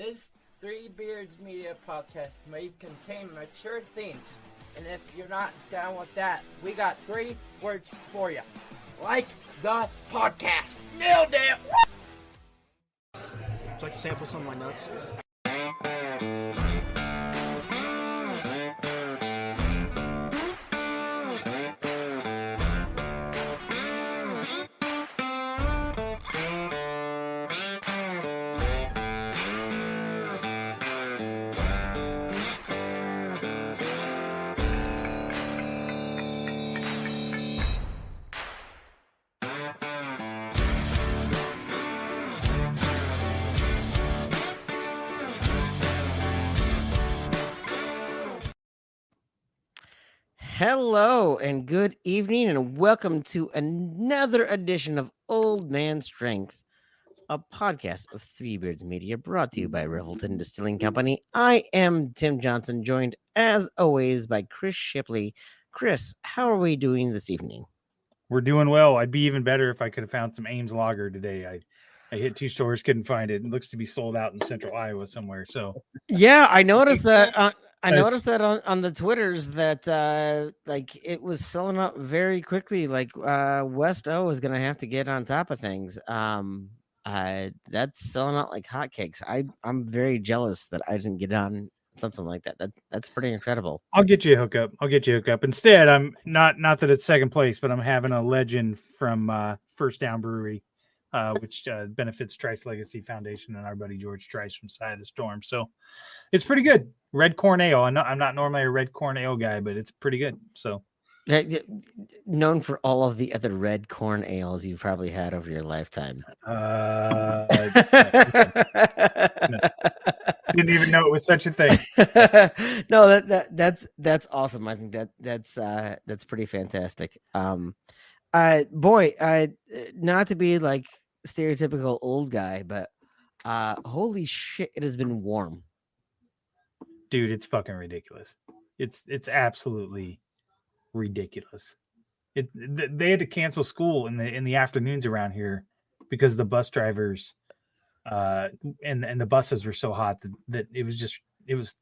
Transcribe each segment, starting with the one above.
This Three Beards Media podcast may contain mature themes, and if you're not down with that, we got 3 words for you. Like the podcast. Nailed it! Would you like to sample some of my nuts? Hello and good evening, and welcome to another edition of Old Man Strength, a podcast of Three Beards Media brought to you by Revelton Distilling Company. I am Tim Johnson, joined as always by Chris Shipley. Chris, how are we doing this evening? We're doing well. I'd be even better if I could have found some Ames Lager today. I hit 2 stores, couldn't find it. It looks to be sold out in central Iowa somewhere. So yeah, I noticed that. I noticed that on the Twitters that like it was selling up very quickly. Like West O is gonna have to get on top of things. That's selling out like hotcakes. I'm very jealous that I didn't get on something like that. That's pretty incredible. I'll get you a hookup. Instead, I'm not that it's second place, but I'm having a legend from First Down Brewery, which benefits Trice Legacy Foundation and our buddy George Trice from Side of the Storm. So it's pretty good. Red corn ale. I'm not normally a red corn ale guy, but it's pretty good. So known for all of the other red corn ales you've probably had over your lifetime. Didn't even know it was such a thing. No, that's awesome. I think that's pretty fantastic. Not to be like stereotypical old guy, but holy shit, it has been warm. Dude, it's fucking ridiculous. It's absolutely ridiculous. They had to cancel school in the afternoons around here because the bus drivers and the buses were so hot that it was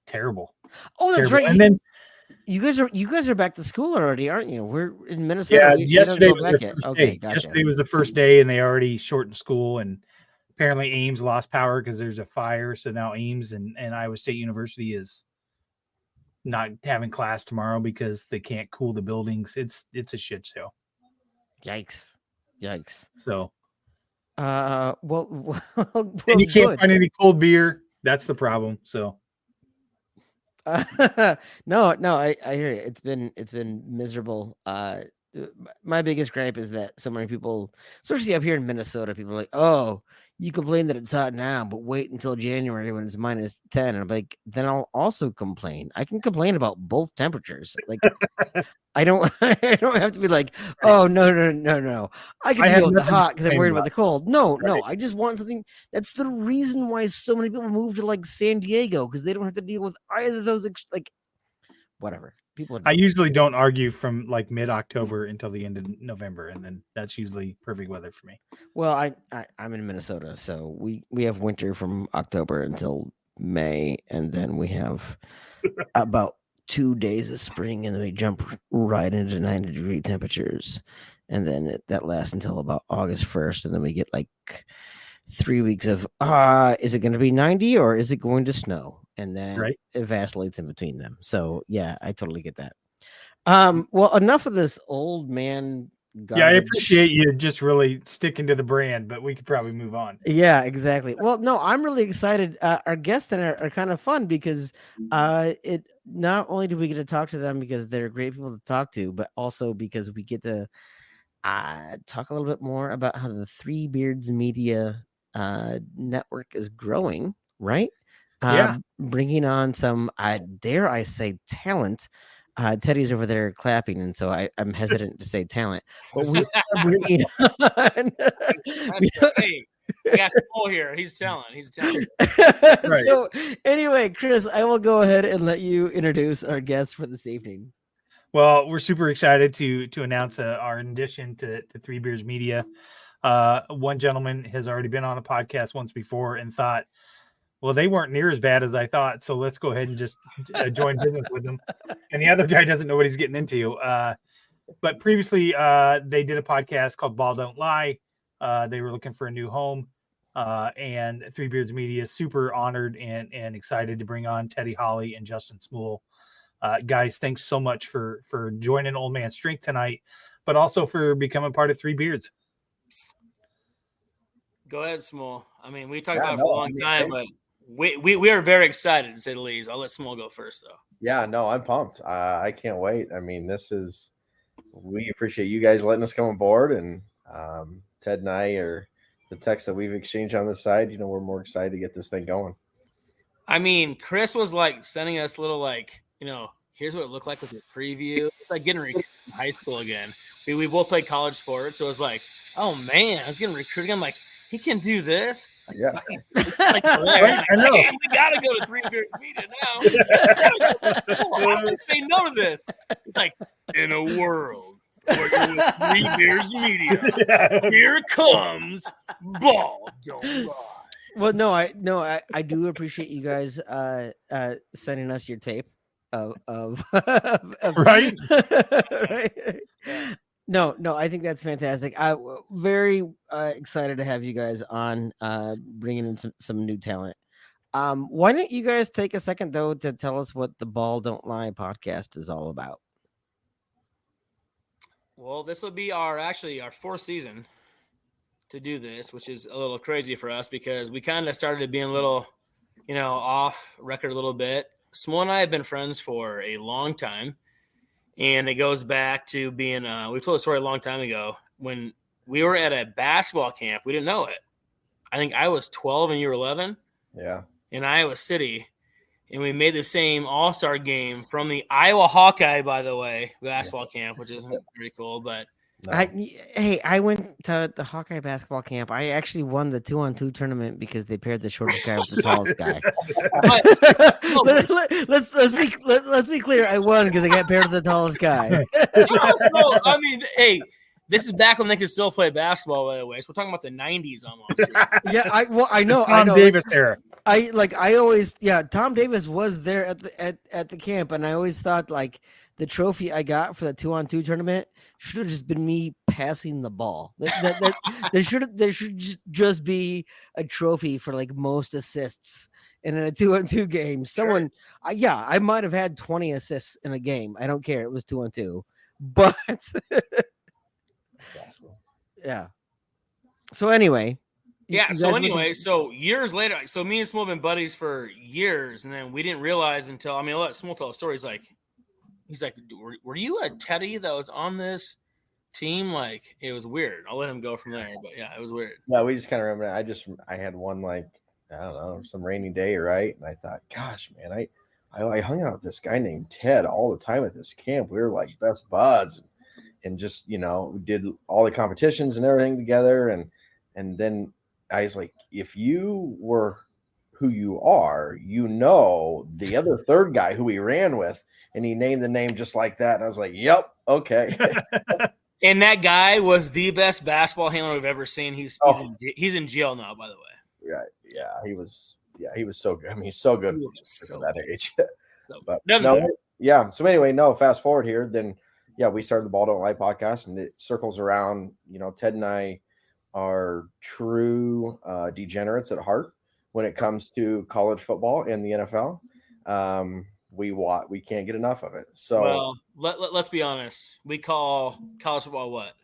terrible. Oh, that's terrible. right. And then you guys are back to school already, aren't you? We're in Minnesota. Yeah, yesterday was the first Okay, day. gotcha. Yesterday was the first day, and they already shortened school. And apparently, Ames lost power because there's a fire. So now Ames and Iowa State University is not having class tomorrow because they can't cool the buildings. It's a shit show. Yikes! So, well, and you can't find any cold beer. That's the problem. So. No, I hear you. It's been miserable. My biggest gripe is that so many people, especially up here in Minnesota, people are like, "Oh, you complain that it's hot now, but wait until January when it's -10." And I'm like, then I'll also complain. I can complain about both temperatures. Like, I don't have to be like, "Oh no. I can deal with the hot because I'm worried about the cold." No. I just want something. That's the reason why so many people move to like San Diego, because they don't have to deal with either of those. Like, whatever. I usually don't argue from like mid-October until the end of November, and then that's usually perfect weather for me. Well, I'm in Minnesota, so we have winter from October until May, and then we have about 2 days of spring, and then we jump right into 90-degree temperatures, and then that lasts until about August 1st, and then we get like 3 weeks of is it going to be 90 or is it going to snow? And then it vacillates in between them. So yeah, I totally get that. Well, enough of this old man garbage. Yeah, I appreciate you just really sticking to the brand, but we could probably move on. Yeah, exactly. Well, no, I'm really excited. Our guests are kind of fun because it not only do we get to talk to them because they're great people to talk to, but also because we get to talk a little bit more about how the Three Beards Media network is growing, right? Bringing on some, dare I say, talent. Teddy's over there clapping, and so I'm hesitant to say talent, but we are bringing on. Hey, we got Smool here. He's telling. Right. So anyway, Chris, I will go ahead and let you introduce our guest for this evening. Well, we're super excited to announce our addition to Three Beards Media. One gentleman has already been on a podcast once before and thought well, they weren't near as bad as I thought, so let's go ahead and just join business with them. And the other guy doesn't know what he's getting into. But previously, they did a podcast called Ball Don't Lie. They were looking for a new home. And Three Beards Media is super honored and excited to bring on Teddy Hawley and Justin Smool. Guys, thanks so much for joining Old Man Strength tonight, but also for becoming part of Three Beards. Go ahead, Smool. I mean, we talked about it for a long time, but we are very excited, to say the least. I'll let Smool go first, though. Yeah, no, I'm pumped. I can't wait. I mean, we appreciate you guys letting us come on board, and Ted and I are the texts that we've exchanged on this side. We're more excited to get this thing going. I mean, Chris was like sending us little here's what it looked like with your preview. It's like getting recruited in high school again. We both played college sports, so it was like, oh man, I was getting recruited. I'm like, he can do this. Yeah, I know. Hey, we gotta go to Three Beards Media now. How can I say no to this? It's like, in a world where you're with Three Beards Media, here comes Ball Don't Lie. Well, no, I do appreciate you guys sending us your tape of Right. right. No, I think that's fantastic. Very excited to have you guys on, bringing in some new talent. Why don't you guys take a second though to tell us what the Ball Don't Lie podcast is all about? Well, this will be our fourth season to do this, which is a little crazy for us because we kind of started being a little, off record a little bit. Smool and I have been friends for a long time, and it goes back to being we told a story a long time ago when we were at a basketball camp. We didn't know it. I think I was 12 and you were 11. Yeah. In Iowa City, and we made the same all-star game from the Iowa Hawkeye, by the way, basketball camp, which is pretty cool, but No. I went to the Hawkeye basketball camp. I actually won the 2-on-2 tournament because they paired the shortest guy with the tallest guy. Let's be clear. I won because I got paired with the tallest guy. No, I mean, hey, this is back when they could still play basketball, by the way. So we're talking about the 90s almost. Yeah, I know. Tom Davis era. Tom Davis was there at the camp, and I always thought like the trophy I got for the 2-on-2 tournament should have just been me passing the ball. There should just be a trophy for like most assists in a 2-on-2 game. I might have had 20 assists in a game. I don't care. It was 2-on-2, but That's awesome. yeah. So anyway. Yeah. So years later, so me and Smool have been buddies for years, and then we didn't realize until I'll let Smool tell a story. He's like, were you a Teddy that was on this team? Like, it was weird. I'll let him go from there, but yeah, it was weird. Yeah, we just kind of remember. I had one I don't know, some rainy day, right? And I thought, gosh, man, I hung out with this guy named Ted all the time at this camp. We were like best buds, and just we did all the competitions and everything together, and then I was like, if you were who you are, the other third guy who we ran with, and he named the name just like that. And I was like, yep, okay. And that guy was the best basketball handler we've ever seen. He's in jail now, by the way. Right. Yeah, he was so good. I mean, he's so good for that age. But yeah. So anyway, fast forward here. Then we started the Ball Don't Lie podcast, and it circles around, Ted and I are true degenerates at heart when it comes to college football and the NFL. We can't get enough of it. So let's be honest. We call college football what?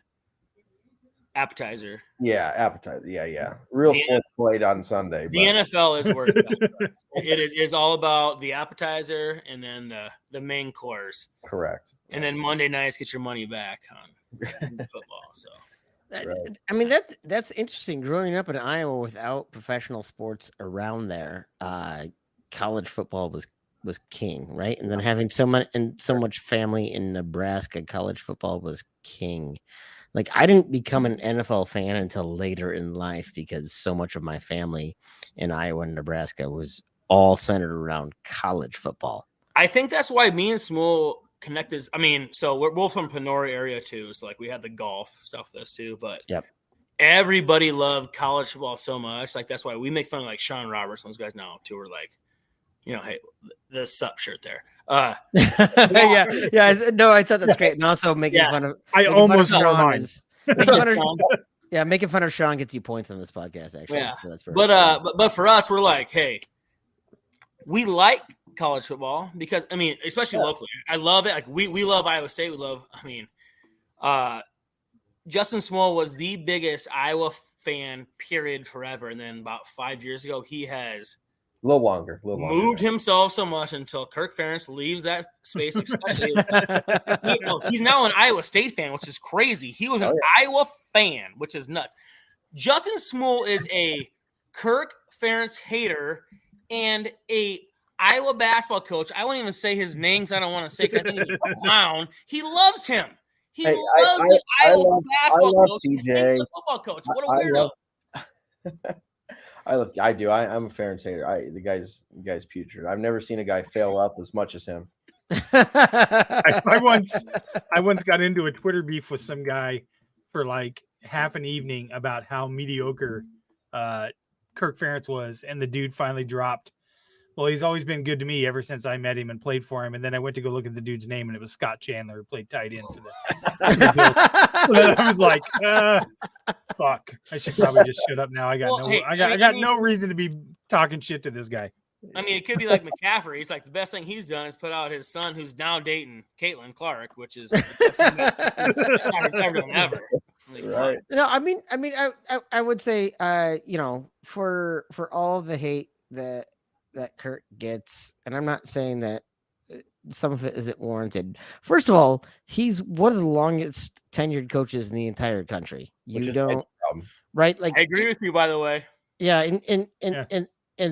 Appetizer. Yeah, appetizer. Yeah. Real sports played on Sunday. The NFL is where it is all about the appetizer and then the main course. Correct. And then Monday nights get your money back on football. So. Right. I mean that's interesting. Growing up in Iowa without professional sports around there, college football was king, right? And then having so much family in Nebraska, college football was king. Like I didn't become an NFL fan until later in life because so much of my family in Iowa and Nebraska was all centered around college football. I think that's why me and Smool connected. I mean, so we're both from Panora area too. So like we had the golf stuff this too, but yep. everybody loved college football so much. Like, that's why we make fun of like Sean Roberts, those guys now too. We're like, hey, the sup shirt there. yeah. No, I thought that's great. And also making fun of almost wore mine. Making fun of Sean gets you points on this podcast, actually. Yeah. So that's but for us, we're like, hey, we like college football because especially locally. I love it. Like we love Iowa State. We love, Justin Smool was the biggest Iowa fan, period, forever. And then about 5 years ago, he has a little longer. Moved himself so much until Kirk Ferentz leaves that space. Especially, he's now an Iowa State fan, which is crazy. He was an Iowa fan, which is nuts. Justin Smool is a Kirk Ferentz hater and a Iowa basketball coach. I won't even say his name because I don't want to say because I think he's a clown. He loves him. He loves the Iowa basketball coach. PJ. And thinks the football coach. What a weirdo. I do. I'm a Ferentz hater. The guy's putrid. I've never seen a guy fail up as much as him. I once got into a Twitter beef with some guy for like half an evening about how mediocre Kirk Ferentz was, and the dude finally dropped, well, he's always been good to me ever since I met him and played for him. And then I went to go look at the dude's name, and it was Scott Chandler, who played tight end for the Bills. So then I was like, fuck. I should probably just shut up now. I got no reason to be talking shit to this guy. It could be like McCaffrey. He's like, the best thing he's done is put out his son, who's now dating Caitlin Clark, which is the best thing ever. Like, right. No, I would say, for all the hate that Kurt gets, and I'm not saying that some of it isn't warranted. First of all, he's one of the longest tenured coaches in the entire country. Right? Like, I agree with you, by the way. Yeah, in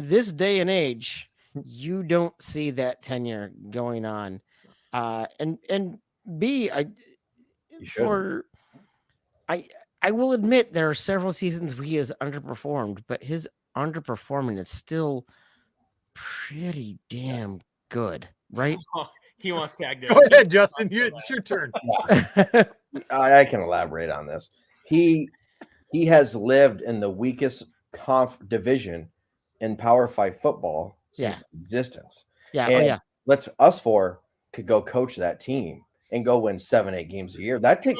this day and age, you don't see that tenure going on. And B, I will admit there are several seasons where he has underperformed, but his underperforming is still pretty damn good, right? He wants tagged in. Go ahead, Justin. It's your turn. I can elaborate on this. He has lived in the weakest division in Power 5 football since existence. Yeah. And us four could go coach that team and go win 7-8 games a year. That takes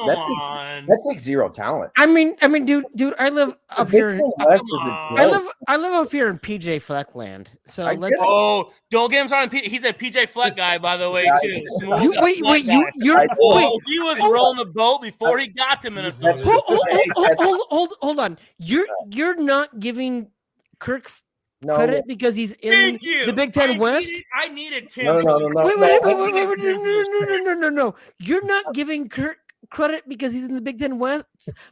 zero talent. I mean, dude, I live up here. I live up here in PJ Fleck land. So don't get him started. He's a PJ Fleck guy, by the way, too. He was rolling the boat before he got to Minnesota. Hold on. You're not giving Kirk credit because he's in the Big Ten West. I needed Tim. No. You're not giving Kirk credit because he's in the Big Ten West,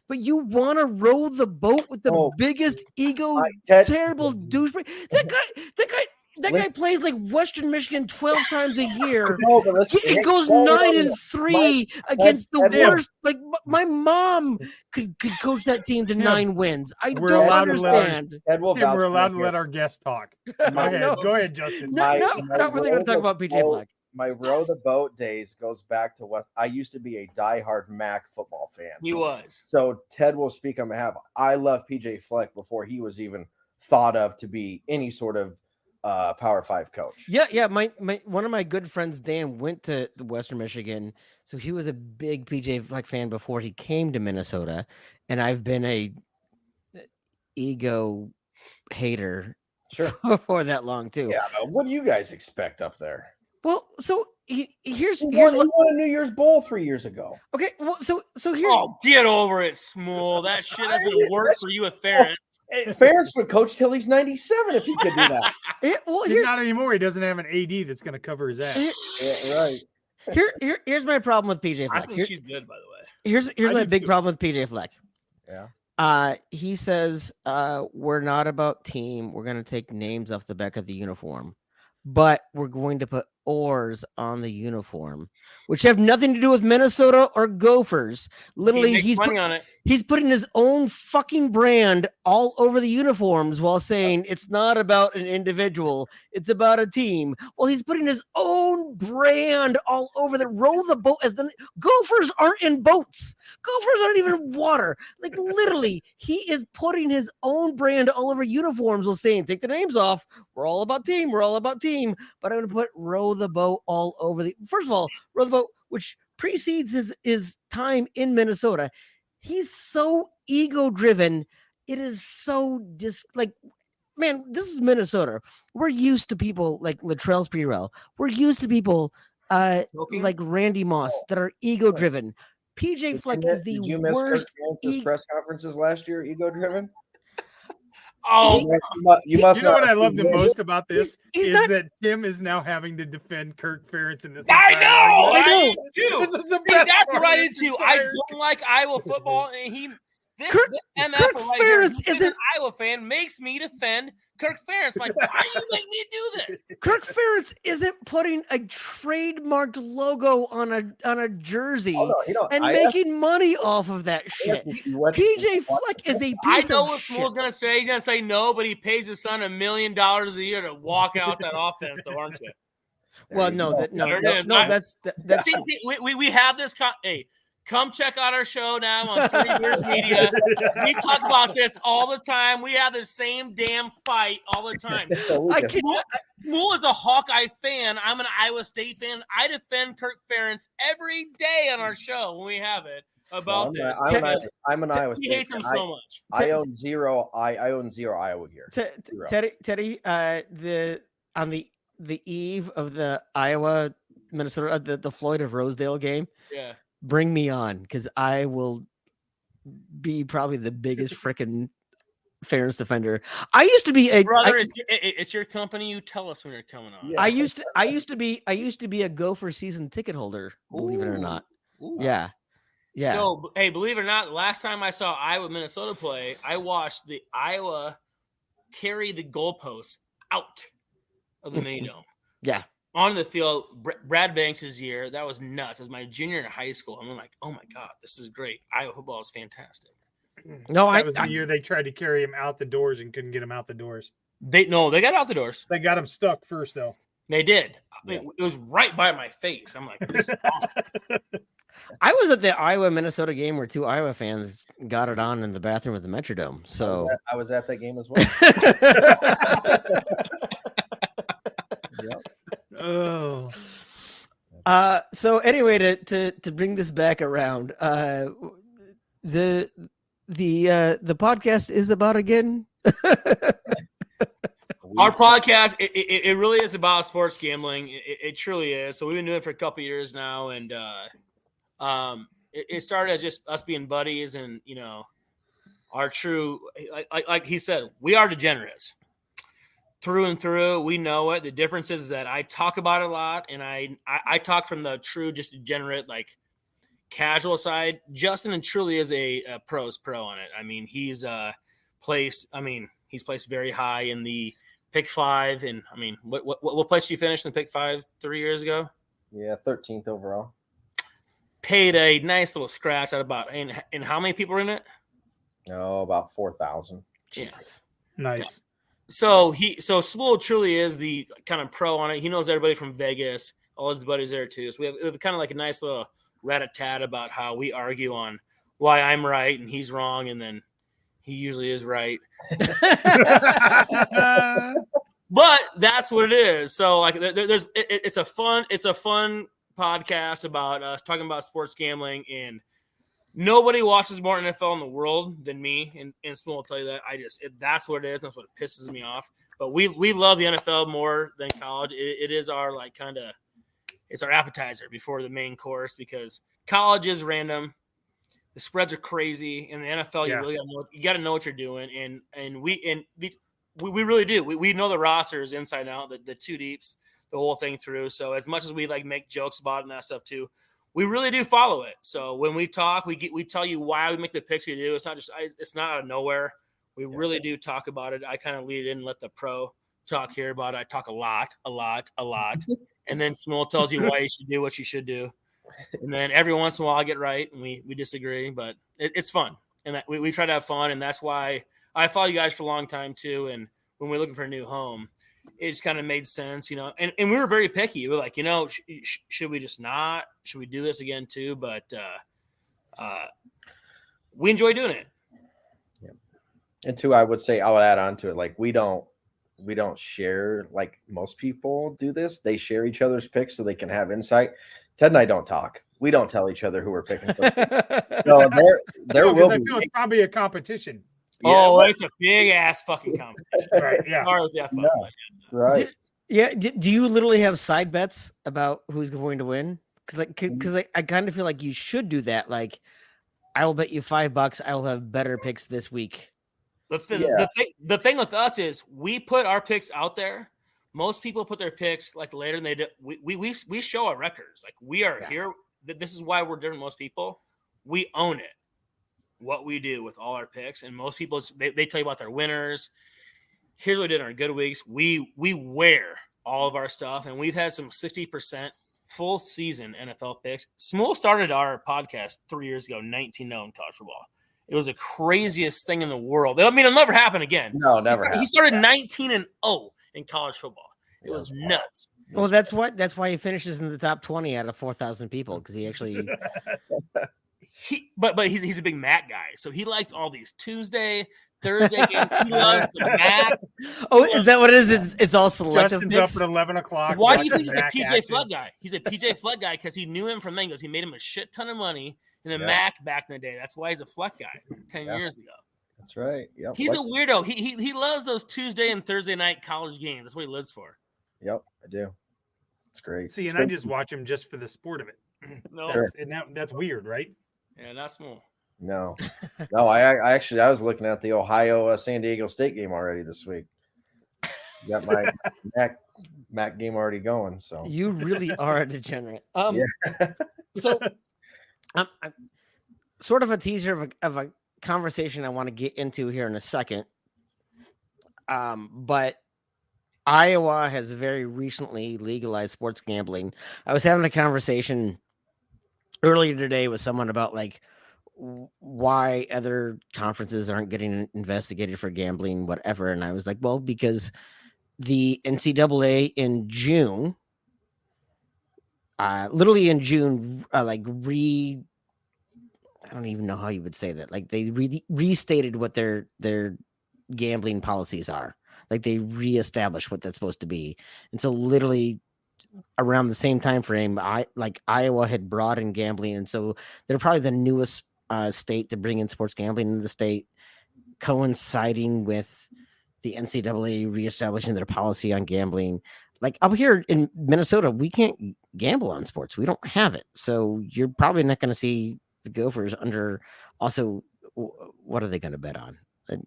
but you want to row the boat with the biggest ego, terrible douchebag. That guy plays like Western Michigan 12 times a year. It goes 9-3 against the worst. Like my mom could coach that team to 9 wins. We're don't understand. We're allowed to let our guests talk. Go ahead, Justin. Not really going to talk about PJ Fleck. My row the boat days goes back to what I used to be a diehard MAC football fan. He was. So Ted will speak on behalf. I love PJ Fleck before he was even thought of to be any sort of Power 5 coach. Yeah. My one of my good friends, Dan, went to Western Michigan, so he was a big PJ Fleck fan before he came to Minnesota, and I've been a ego hater for that long too. Yeah, but what do you guys expect up there? Well, so here's what he won a New Year's Bowl 3 years ago. Okay, well, so here's. Oh, get over it, Smool. That shit doesn't work for you with Ferentz. Ferentz would coach till he's 97 if he could do that. Not anymore. He doesn't have an AD that's going to cover his ass. Right. Here's my problem with PJ Fleck. I think she's good, by the way. Here's my big problem with PJ Fleck. Yeah. He says we're not about team. We're going to take names off the back of the uniform, but we're going to put oars on the uniform, which have nothing to do with Minnesota or Gophers. Literally, He makes money on it. He's putting his own fucking brand all over the uniforms while saying it's not about an individual, it's about a team. Well, he's putting his own brand all over the row the boat as the Gophers aren't in boats. Gophers aren't even in water. Like literally, he is putting his own brand all over uniforms while saying, take the names off. We're all about team. We're all about team. But I'm going to put row the boat all over the. First of all, row the boat, which precedes his time in Minnesota. He's so ego driven. It is so man, this is Minnesota. We're used to people like Latrell Sprewell. We're used to people like Randy Moss that are ego driven. PJ Fleck is the worst. Press conferences last year, ego driven. Oh, you must. You know what I love the most about this he's is not, that Tim is now having to defend Kirk Ferentz in this. I know. I do too. This is the See, best that's part what I of do this too. I entire- don't like Iowa football, and this MF Kirk right here, Ferentz who's isn't- an Iowa fan, makes me defend Kirk Ferentz. Like, why do you make me do this? Kirk Ferentz isn't putting a trademarked logo on a jersey and making money off of that shit. PJ Fleck is a I piece know of what shit. Smool's gonna say. He's gonna say no, but he pays his son $1 million a year to walk out that offense. So aren't you? Well, no, There it is. that's See, we have this. Hey, come check out our show now on 3 Beers Media. We talk about this all the time. We have the same damn fight all the time. Smool is a Hawkeye fan. I'm an Iowa State fan. I defend Kirk Ferentz every day on our show when we have it about this. I'm an Iowa State. He hates him so much. I own zero Iowa gear. Teddy, on the eve of the Iowa Minnesota the Floyd of Rosedale game. Yeah. Bring me on, because I will be probably the biggest freaking Ferentz defender. I used to be it's your company. You tell us when you're coming on. Yeah. I used to be a Gopher season ticket holder. Believe it or not. Ooh. Yeah. So hey, believe it or not, last time I saw Iowa Minnesota play, I watched the Iowa carry the goalposts out of the mini dome. Yeah. On the field, Brad Banks' year, that was nuts. It was my junior in high school. I'm like, oh my God, this is great. Iowa football is fantastic. No, that was the year they tried to carry him out the doors and couldn't get him out the doors. They got out the doors. They got him stuck first, though. They did. I mean, it was right by my face. I'm like, this is awesome. I was at the Iowa Minnesota game where 2 Iowa fans got it on in the bathroom of the Metrodome. So I was at that game as well. Yep. Oh. So anyway, to bring this back around, the podcast is about again. Our podcast, it really is about sports gambling. It truly is. So we've been doing it for a couple of years now, and it started as just us being buddies, and our true, like he said, we are degenerates. Through and through, we know it. The difference is that I talk about it a lot, and I talk from the true, just degenerate, like casual side. Justin truly is a pro's pro on it. I mean, he's placed very high in the pick 5, and I mean, what place did you finish in the pick 5 3 years ago? Yeah, 13th overall. Paid a nice little scratch at about, and how many people are in it? Oh, about 4,000. Jesus, nice. Yeah. So Smool truly is the kind of pro on it. He knows everybody from Vegas. All his buddies there too. So we have kind of like a nice little rat-a-tat about how we argue on why I'm right and he's wrong, and then he usually is right. But that's what it is. So like, it's a fun podcast about us talking about sports gambling, and nobody watches more NFL in the world than me, and Smool will tell you that. That's what it is. That's what pisses me off. But we love the NFL more than college. It is our it's our appetizer before the main course, because college is random. The spreads are crazy. In the NFL, you got to know what you're doing, and we really do. We know the rosters inside and out, the 2 deeps, the whole thing through. So as much as we make jokes about it and that stuff too, we really do follow it. So when we talk, we tell you why we make the picks we do. It's not out of nowhere. We really do talk about it. I kind of lead it in and let the pro talk here about it. I talk a lot. And then Smool tells you why you should do what you should do. And then every once in a while I get right and we disagree, but it's fun. And we try to have fun. And that's why I follow you guys for a long time too. And when we're looking for a new home, it just kind of made sense, you know, and we were very picky. We were like, you know, should we just not? Should we do this again too? But we enjoy doing it. Yeah. And two, I would add on to it. Like we don't share like most people do this. They share each other's picks so they can have insight. Ted and I don't talk. We don't tell each other who we're picking. So there will be. I feel it's probably a competition. Yeah, oh, it's a big ass fucking competition. Right. Yeah. Right. Do you literally have side bets about who's going to win? Because I kind of feel like you should do that. Like, I'll bet you $5 I'll have better picks this week. The thing with us is we put our picks out there. Most people put their picks like later than they do. We show our records. Like we are here. This is why we're different than most people. We own it. What we do with all our picks, and most people they tell you about their winners. Here's what we did in our good weeks. We wear all of our stuff, and we've had some 60% full season NFL picks. Smool started our podcast 3 years ago, 19-0 in college football. It was the craziest thing in the world. I mean, it'll never happen again. No, never. He started 19-0 in college football. It was nuts. Well, that's why he finishes in the top 20 out of 4,000 people, because he actually. But he's a big Mac guy, so he likes all these Tuesday, Thursday games. He loves the Mac. Oh, is that what it is? It's all selective Justin's picks? up at 11 o'clock. Why do you think he's a PJ Flood guy? He's a PJ Flood guy because he knew him from Mangos. He made him a shit ton of money in the Mac back in the day. That's why he's a Flood guy 10 years ago. That's right. Yep. He's a weirdo. He loves those Tuesday and Thursday night college games. That's what he lives for. Yep, I do. It's great. See, and I just watch him just for the sport of it. No, Sure. And that's weird, right? Yeah, not small. No. I actually was looking at the Ohio San Diego State game already this week. Got my Mac game already going. So you really are a degenerate. So I'm sort of a teaser of a conversation I want to get into here in a second. But Iowa has very recently legalized sports gambling. I was having a conversation earlier today with someone about like why other conferences aren't getting investigated for gambling, whatever. And I was like, well, because the NCAA in June, literally in June, I don't even know how you would say that. Like they restated what their gambling policies are. Like they reestablished what that's supposed to be. And so literally around the same time frame, Iowa had brought in gambling. And so they're probably the newest state to bring in sports gambling in the state, coinciding with the NCAA reestablishing their policy on gambling. Like up here in Minnesota, we can't gamble on sports. We don't have it. So you're probably not going to see the Gophers under also, what are they going to bet on?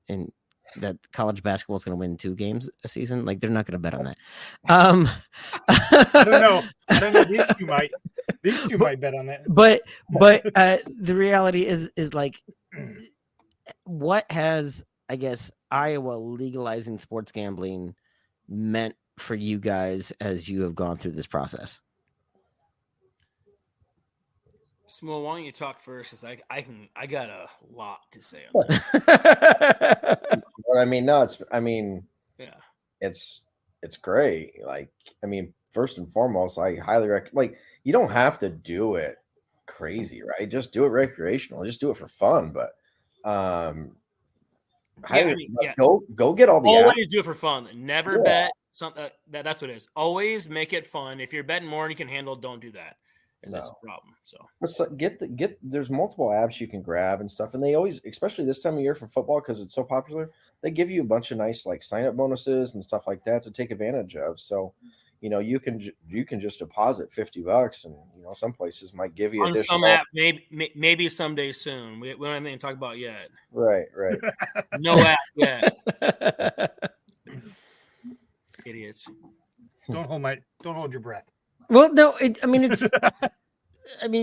And that college basketball is going to win 2 games a season. Like they're not going to bet on that. I don't know. These two might bet on that. But the reality is like, what has, I guess, Iowa legalizing sports gambling meant for you guys as you have gone through this process? Smool, why don't you talk first? Because I got a lot to say on that. But it's great. Like, I mean, first and foremost, I highly recommend. Like, you don't have to do it crazy, right? Just do it recreational. Just do it for fun. But go get all the. Always do it for fun. Never bet something. That's what it is. Always make it fun. If you're betting more than you can handle, don't do that. That's a problem. So there's multiple apps you can grab and stuff, and they always, especially this time of year for football because it's so popular, they give you a bunch of nice like sign up bonuses and stuff like that to take advantage of. So, you know, you can just deposit $50, and you know some places might give you on some app. Maybe someday soon. We don't have anything to talk about yet. Right. No app yet. Idiots. Don't hold your breath. Well, no, you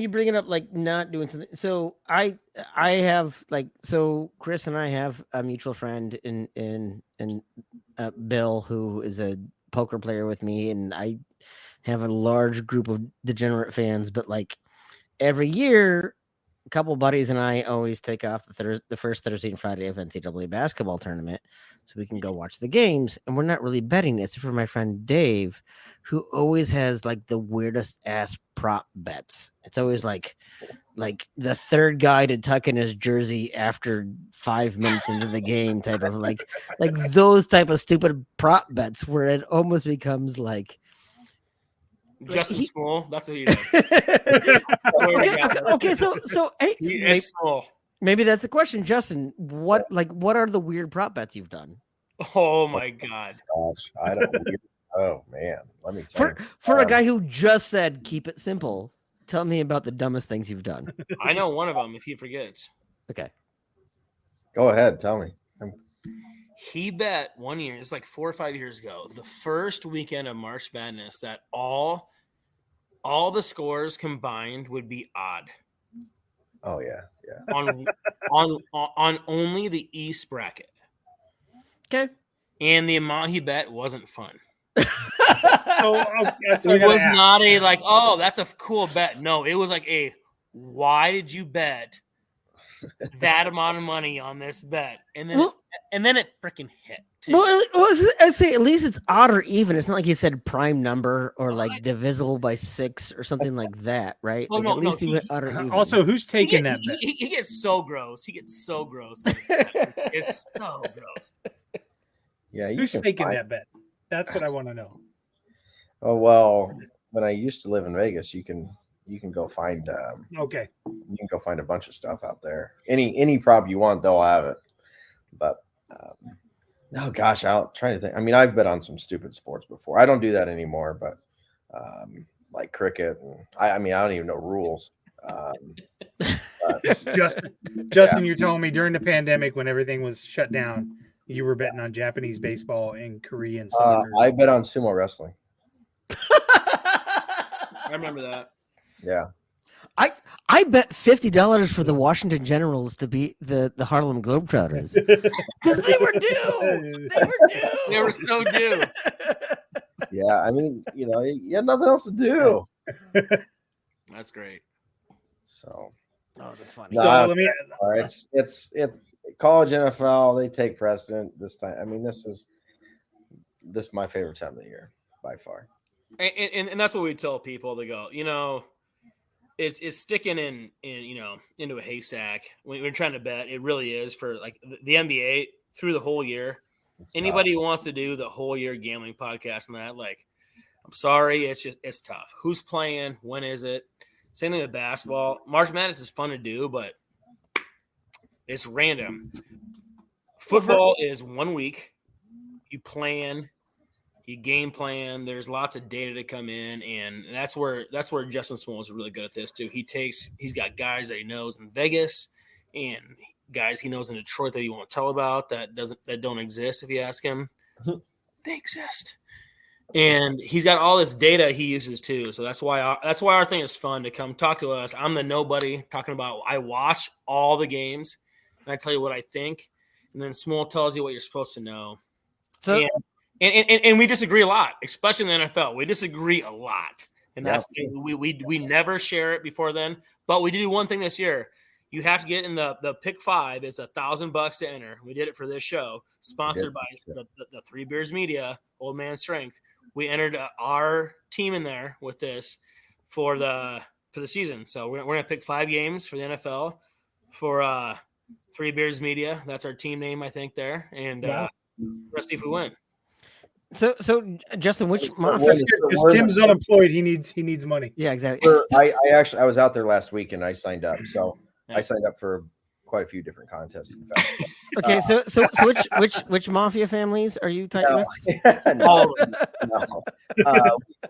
bring it up like not doing something. So I have Chris and I have a mutual friend in Bill, who is a poker player with me, and I have a large group of degenerate fans. But like every year, a couple buddies and I always take off the first Thursday and Friday of NCAA basketball tournament so we can go watch the games. And we're not really betting, except for my friend Dave, who always has like the weirdest ass prop bets. It's always like the third guy to tuck in his jersey after 5 minutes into the game type of like those type of stupid prop bets where it almost becomes like Justin Smool, that's what he does. okay, so hey, maybe that's the question, Justin. What are the weird prop bets you've done? Oh my god! Gosh, I don't. Oh man, let me for a guy who just said keep it simple. Tell me about the dumbest things you've done. I know one of them. If he forgets, okay, go ahead. Tell me. He bet one year, it's like 4 or 5 years ago, the first weekend of March Madness, that all the scores combined would be odd. Oh yeah. on only the East bracket. Okay. And the amount he bet wasn't fun. So it was not a like, oh, that's a cool bet. No, it was like why did you bet that amount of money on this bet? And then it freaking hit. Too. Well, I'd say at least it's odd or even. It's not like he said prime number or like divisible by 6 or something like that, right? Oh, like at least he went odd or even. Also, who's taking that bet? He gets so gross. It's so gross. It's so gross. Yeah, who's taking that bet? That's what I want to know. Oh well, when I used to live in Vegas, you can go find okay. You can go find a bunch of stuff out there. Any prop you want, they'll have it. But oh gosh, I'm trying to think. I mean, I've bet on some stupid sports before. I don't do that anymore, but like cricket. And I mean, I don't even know rules. Justin, you're telling me during the pandemic when everything was shut down, you were betting on Japanese baseball and Korean. I bet on sumo wrestling. I remember that. Yeah. I bet $50 for the Washington Generals to beat the Harlem Globetrotters because they were due. They were so due. Yeah, I mean, you had nothing else to do. That's great. So, that's funny. No, so let me. It's college NFL. They take precedent this time. I mean, this is my favorite time of the year by far. And that's what we tell people. They go, it's sticking in into a haystack when we're trying to bet. It really is for like the NBA through the whole year. Anybody who wants to do the whole year gambling podcast and that, like, I'm sorry, it's tough. Who's playing? When is it? Same thing with basketball. March Madness is fun to do, but it's random. Football is 1 week. You plan. You game plan. There's lots of data to come in, and that's where Justin Smool is really good at this too. He's got guys that he knows in Vegas and guys he knows in Detroit that he won't tell about that don't exist if you ask him. They exist. And he's got all this data he uses too. So that's why our thing is fun to come talk to us. I'm the nobody talking about I watch all the games and I tell you what I think, and then Smool tells you what you're supposed to know. So And we disagree a lot, especially in the NFL. We disagree a lot, and that's we never share it before then. But we do one thing this year: you have to get in the pick 5. It's $1,000 to enter. We did it for this show, sponsored by the Three Beers Media, Old Man Strength. We entered our team in there with this for the season. So we're gonna pick 5 games for the NFL for Three Beers Media. That's our team name, I think. There and let's see if we win. So Justin, which Tim's unemployed? He needs money. Yeah, exactly. I was out there last week and I signed up. So I signed up for quite a few different contests. In fact. Okay, so which mafia families are you tight with? No.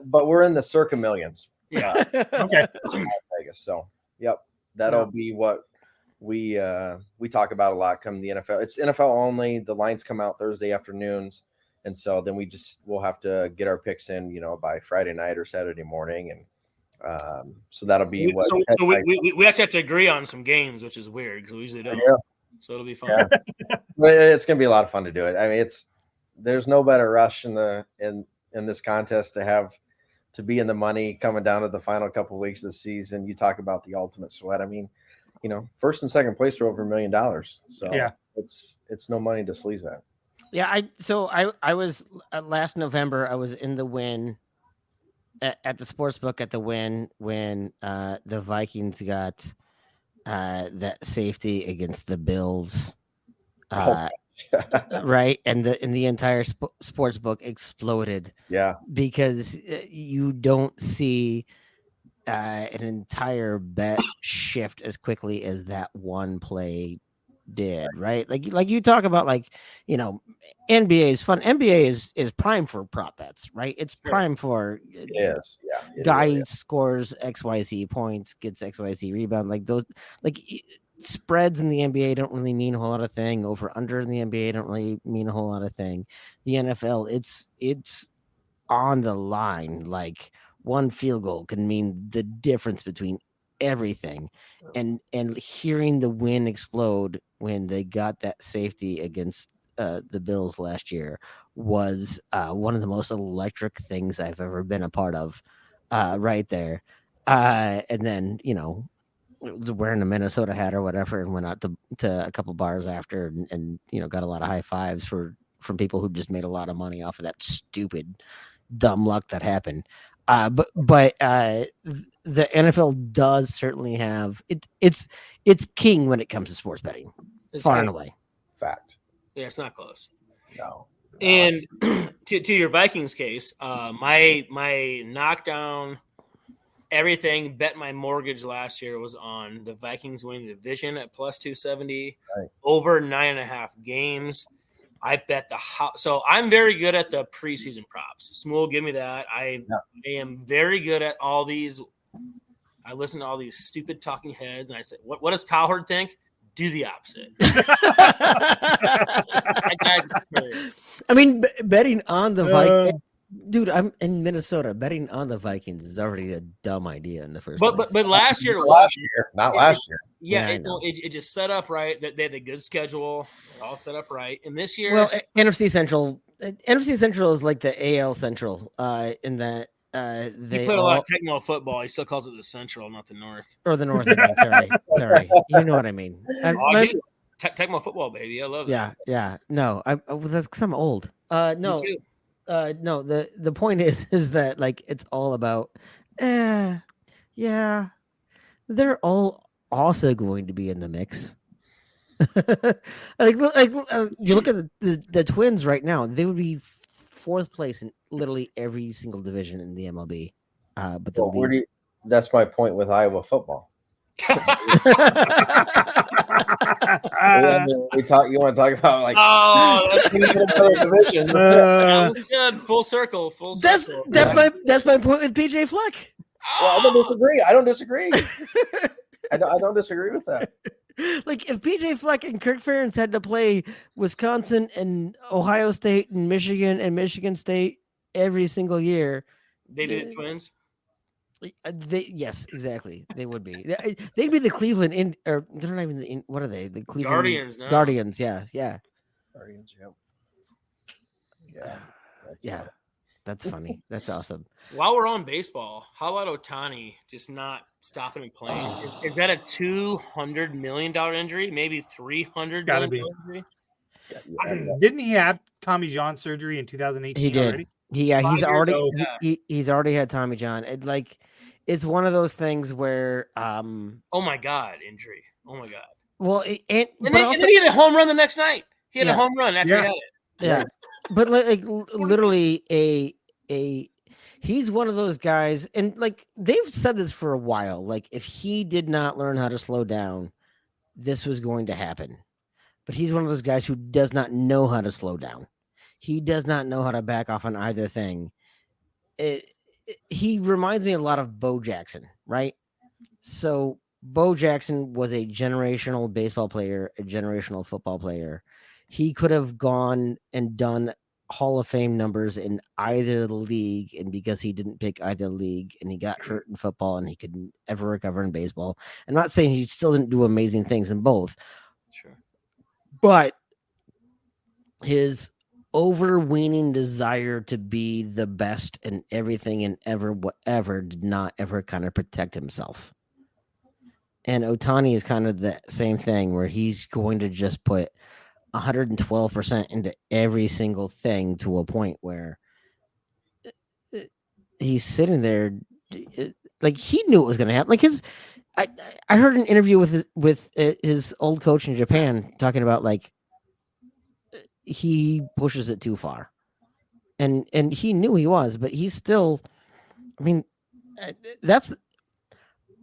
But we're in the circa millions. Yeah. Okay. Vegas. So that'll be what we talk about a lot come the NFL. It's NFL only. The lines come out Thursday afternoons. And so then we'll have to get our picks in, by Friday night or Saturday morning. And so that'll be what. So we actually have to agree on some games, which is weird because we usually don't. Yeah. So it'll be fun. Yeah. But it's going to be a lot of fun to do it. I mean, there's no better rush in this contest to be in the money coming down to the final couple of weeks of the season. You talk about the ultimate sweat. I mean, first and second place are over $1 million. So Yeah. it's no money to sleaze that. Yeah, I was last November. I was in the win at the sports book at the win when the Vikings got that safety against the Bills, right, and the entire sports book exploded. Yeah, because you don't see an entire bet shift as quickly as that one play did, right? Like you talk about, like, NBA is fun. NBA is prime for prop bets, right? It's prime for yes, yeah. Guy scores XYZ points, gets XYZ rebound, like those, like spreads in the NBA don't really mean a whole lot of thing. Over under in the NBA don't really mean a whole lot of thing. The NFL, it's on the line. Like one field goal can mean the difference between everything. And hearing the win explode when they got that safety against the Bills last year was one of the most electric things I've ever been a part of, right there. And then, was wearing a Minnesota hat or whatever, and went out to a couple bars after, and got a lot of high fives from people who just made a lot of money off of that stupid dumb luck that happened. But the NFL does certainly have it's king when it comes to sports betting, far and away. Fact. Yeah, it's not close. No. And to your Vikings case, my knockdown everything, bet my mortgage last year was on the Vikings winning the division at plus 270, right, over 9.5 games. I bet the house. So I'm very good at the preseason props. Smool, give me that. I am very good at all these. I listen to all these stupid talking heads, and I say, what does Cowherd think? Do the opposite. That guy's absurd. I mean, betting on the Vikings. Dude, I'm in Minnesota. Betting on the Vikings is already a dumb idea in the first place. But last year, last year. Yeah, it just set up right. They had a good schedule, all set up right. And this year, well, NFC Central is like the AL Central. In that they played a lot of techno football. He still calls it the Central, not the North. Or the North. I mean, sorry. You know what I mean. Tecmo football, baby. I love that. Yeah. No, that's because I'm old. No. Me too. No, the point is that, like, it's all about yeah, they're all also going to be in the mix. You look at the Twins right now, they would be fourth place in literally every single division in the MLB. But that's my point with Iowa football. You want to talk about, like, that's division? That was good. Full circle. That's my point with PJ Fleck. Well, I don't disagree. I don't disagree with that. Like, if PJ Fleck and Kirk Ferentz had to play Wisconsin and Ohio State and Michigan State every single year, they do the Twins. Yes, exactly. They would be. They'd be the Cleveland or they're not even what are they? The Cleveland Guardians. No. Guardians. Yeah. Guardians. Yep. Yeah. That's funny. That's awesome. While we're on baseball, how about Ohtani just not stopping and playing? Is that a $200 million injury? Maybe $300 million injury? Didn't he have Tommy John surgery in 2018? He did. Already? He's already had Tommy John. It's one of those things where oh my God, injury. Oh my God. Well, and then he had a home run the next night. He had a home run after he had it. Yeah. But like literally he's one of those guys, and like they've said this for a while. Like, if he did not learn how to slow down, this was going to happen. But he's one of those guys who does not know how to slow down. He does not know how to back off on either thing. He reminds me a lot of Bo Jackson, right? So Bo Jackson was a generational baseball player, a generational football player. He could have gone and done Hall of Fame numbers in either league, and because he didn't pick either league and he got hurt in football and he couldn't ever recover in baseball. I'm not saying he still didn't do amazing things in both. Sure. But his overweening desire to be the best in everything and whatever did not ever kind of protect himself. And Ohtani is kind of the same thing where he's going to just put 112% into every single thing to a point where he's sitting there like he knew it was going to happen. Like I heard an interview with his old coach in Japan talking about like he pushes it too far, and he knew he was, but he's still. I mean, that's.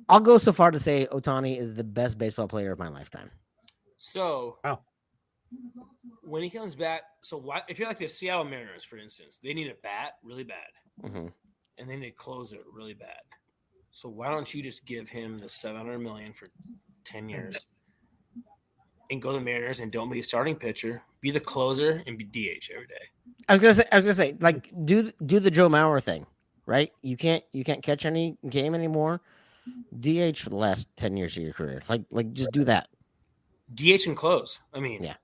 I'll go so far to say Ohtani is the best baseball player of my lifetime. So, Wow. When he comes back, so why? If you're like the Seattle Mariners, for instance, they need a bat really bad, and they need a closer really bad. So why don't you just give him the $700 million for 10 years and go to the Mariners and don't be a starting pitcher, be the closer and be DH every day? I was gonna say, like do the Joe Mauer thing, right? You can't catch any game anymore. DH for the last 10 years of your career, like just do that. DH and close. I mean, yeah.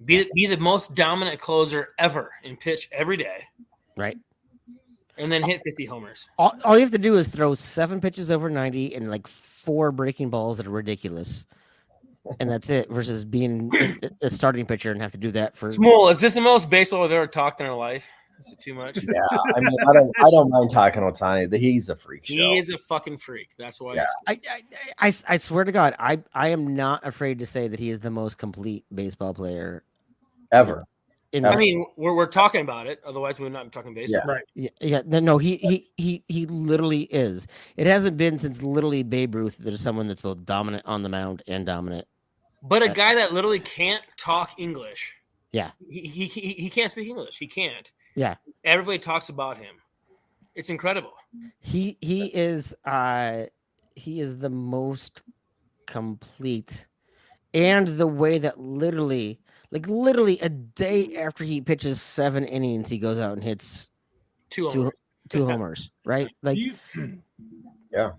Be the most dominant closer ever and pitch every day, right? And then hit 50 homers. All you have to do is throw 7 pitches over 90 and like 4 breaking balls that are ridiculous. And that's it versus being a starting pitcher and have to do that for Smool. Is this the most baseball we've ever talked in our life? Is it too much? Yeah, I mean, I don't mind talking Ohtani. He's a freak show. He is a fucking freak. That's why. Yeah. I swear to God, I am not afraid to say that he is the most complete baseball player ever. I mean, we're talking about it. Otherwise, we're not talking baseball. Yeah. Right. Yeah. No. He literally is. It hasn't been since literally Babe Ruth that is someone that's both dominant on the mound and dominant. But a guy that literally can't talk English. Yeah. He can't speak English. He can't. Yeah. Everybody talks about him. It's incredible. He is the most complete, and the way that literally a day after he pitches 7 innings, he goes out and hits two homers, right? Like, yeah.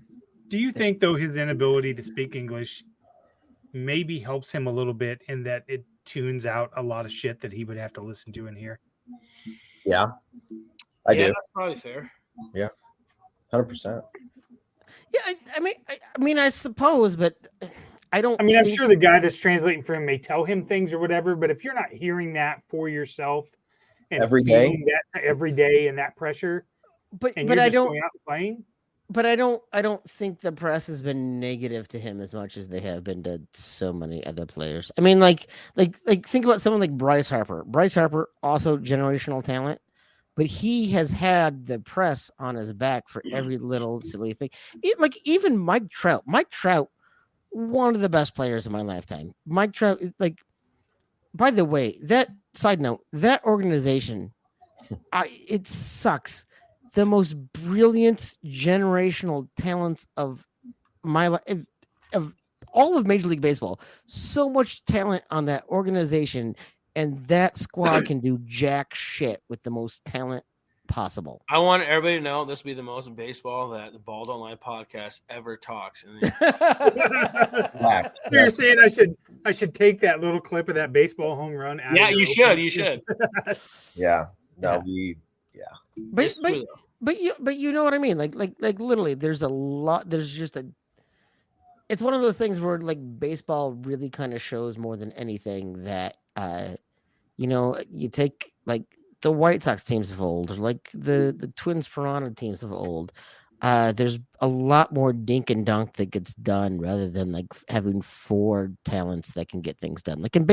Do you think though his inability to speak English maybe helps him a little bit in that it tunes out a lot of shit that he would have to listen to and hear? Yeah, I do. That's probably fair. Yeah, 100%. Yeah, I mean, I suppose, but I don't. I mean, I'm sure the guy that's translating for him may tell him things or whatever, but if you're not hearing that for yourself and every day, that every day and that pressure, but you're I just don't going out and playing. But I don't think the press has been negative to him as much as they have been to so many other players. I mean, like think about someone like Bryce Harper. Bryce Harper, also generational talent, but he has had the press on his back for every little silly thing. Like even Mike Trout. Mike Trout, one of the best players of my lifetime. Mike Trout, like, by the way, that side note, that organization, it sucks. The most brilliant generational talents of my life, of all of Major League Baseball. So much talent on that organization, and that squad can do jack shit with the most talent possible. I want everybody to know this will be the most baseball that the Bald Online podcast ever talks. You're saying I should take that little clip of that baseball home run out. Yeah, you should. You should. Yeah. No, But you know what I mean? Like literally, there's a lot. There's just it's one of those things where like baseball really kind of shows more than anything that you take like the White Sox teams of old, or like the Twins Piranha teams of old. There's a lot more dink and dunk that gets done rather than like having 4 talents that can get things done. Like in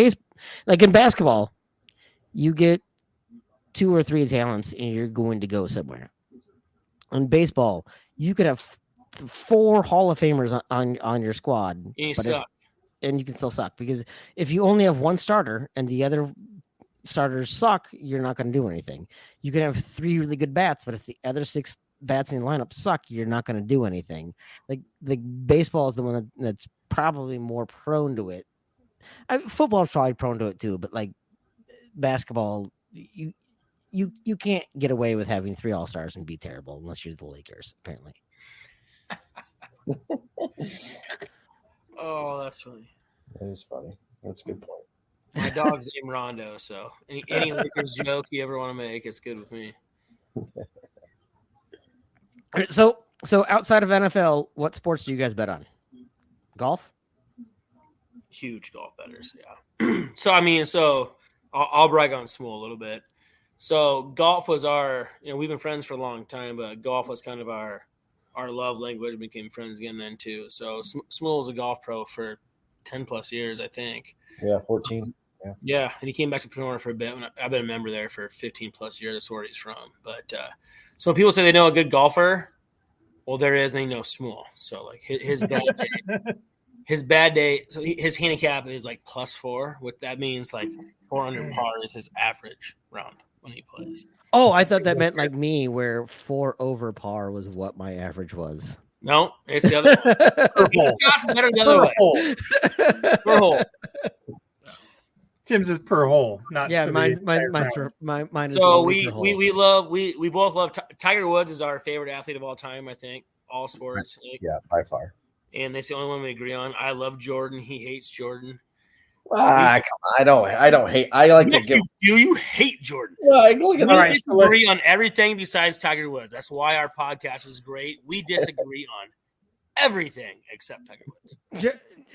basketball, you get 2 or 3 talents and you're going to go somewhere. In baseball, you could have 4 Hall of Famers on your squad, and you can still suck, because if you only have 1 starter and the other starters suck, you're not going to do anything. You can have 3 really good bats, but if the other 6 bats in your lineup suck, you're not going to do anything. Like baseball is the one that's probably more prone to it. Football is probably prone to it too, but like basketball, you can't get away with having 3 all-stars and be terrible unless you're the Lakers, apparently. Oh, that's funny. That is funny. That's a good point. My dog's named Rondo, so any Lakers joke you ever want to make, it's good with me. So outside of NFL, what sports do you guys bet on? Golf? Huge golf bettors, yeah. So I'll brag on Smool a little bit. So golf was we've been friends for a long time, but golf was kind of our love language. We became friends again then too. So Smool was a golf pro for 10 plus years, I think. Yeah, 14. Yeah, and he came back to Pomona for a bit. I've been a member there for 15 plus years. That's where he's from. But so when people say they know a good golfer, well, there is, and they know Smool. So like his bad day. So his handicap is like +4. What that means, like 4 under par is his average round when he plays. Oh, I thought that meant like me, where 4 over par was what my average was. No, it's the other one. Josh is better the other way. Per hole. Tim's is per hole, not mine is. So we both love Tiger Woods is our favorite athlete of all time. I think all sports. Yeah, by far. And that's the only one we agree on. I love Jordan. He hates Jordan. Come on. I don't hate. I like to give. You hate Jordan. Well, look at we disagree on everything besides Tiger Woods. That's why our podcast is great. We disagree on everything except Tiger Woods.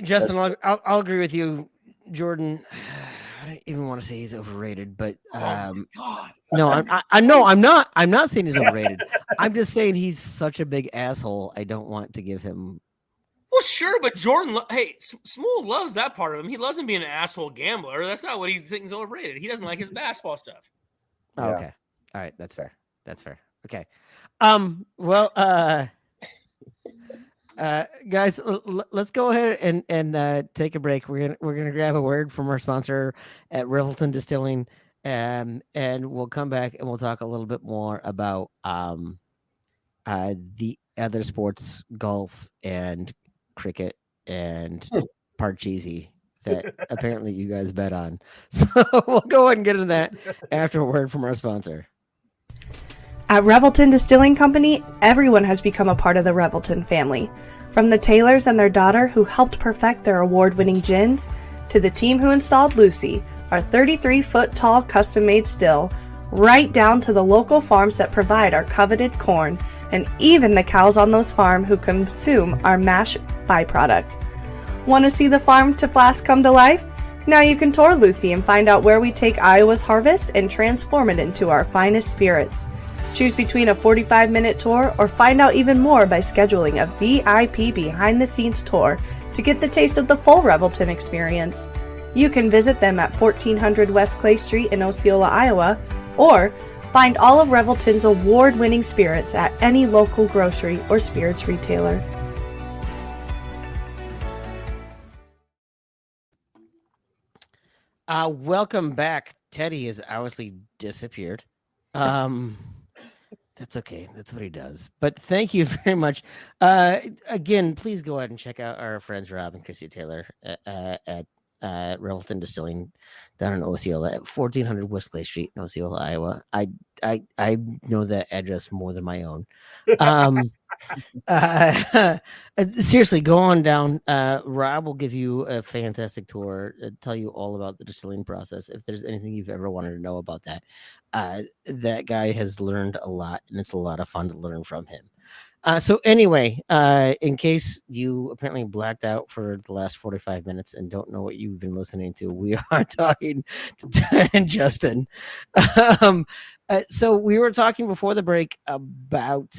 Justin, I'll agree with you. Jordan, I don't even want to say he's overrated, but no, I'm not saying he's overrated. I'm just saying he's such a big asshole. I don't want to give him. Well, sure, but Jordan, Smool loves that part of him. He loves him being an asshole gambler. That's not what he thinks is overrated. He doesn't like his basketball stuff. Oh, yeah. Okay, all right, that's fair. Okay, well, guys, let's go ahead and take a break. We're gonna grab a word from our sponsor at Revelton Distilling, and we'll come back and we'll talk a little bit more about the other sports, golf and cricket and Parcheesi that apparently you guys bet on. So we'll go ahead and get into that after a word from our sponsor. At Revelton Distilling Company, everyone has become a part of the Revelton family. From the Taylors and their daughter who helped perfect their award-winning gins, to the team who installed Lucy, our 33-foot-tall custom-made still, right down to the local farms that provide our coveted corn, and even the cows on those farms who consume our mash byproduct. Want to see the farm to flask come to life? Now you can tour Lucy and find out where we take Iowa's harvest and transform it into our finest spirits. Choose between a 45-minute tour or find out even more by scheduling a VIP behind-the-scenes tour to get the taste of the full Revelton experience. You can visit them at 1400 West Clay Street in Osceola, Iowa, or find all of Revelton's award-winning spirits at any local grocery or spirits retailer. Welcome back. Teddy has obviously disappeared. That's okay. That's what he does. But thank you very much. Again, please go ahead and check out our friends Rob and Chrissy Taylor at Revelton Distilling down in Osceola at 1400 West Clay Street in Osceola, Iowa. I know that address more than my own. Seriously, go on down. Rob will give you a fantastic tour, tell you all about the distilling process. If there's anything you've ever wanted to know about that, that guy has learned a lot, and it's a lot of fun to learn from him. So anyway, in case you apparently blacked out for the last 45 minutes and don't know what you've been listening to, we are talking to Ted and Justin. So we were talking before the break about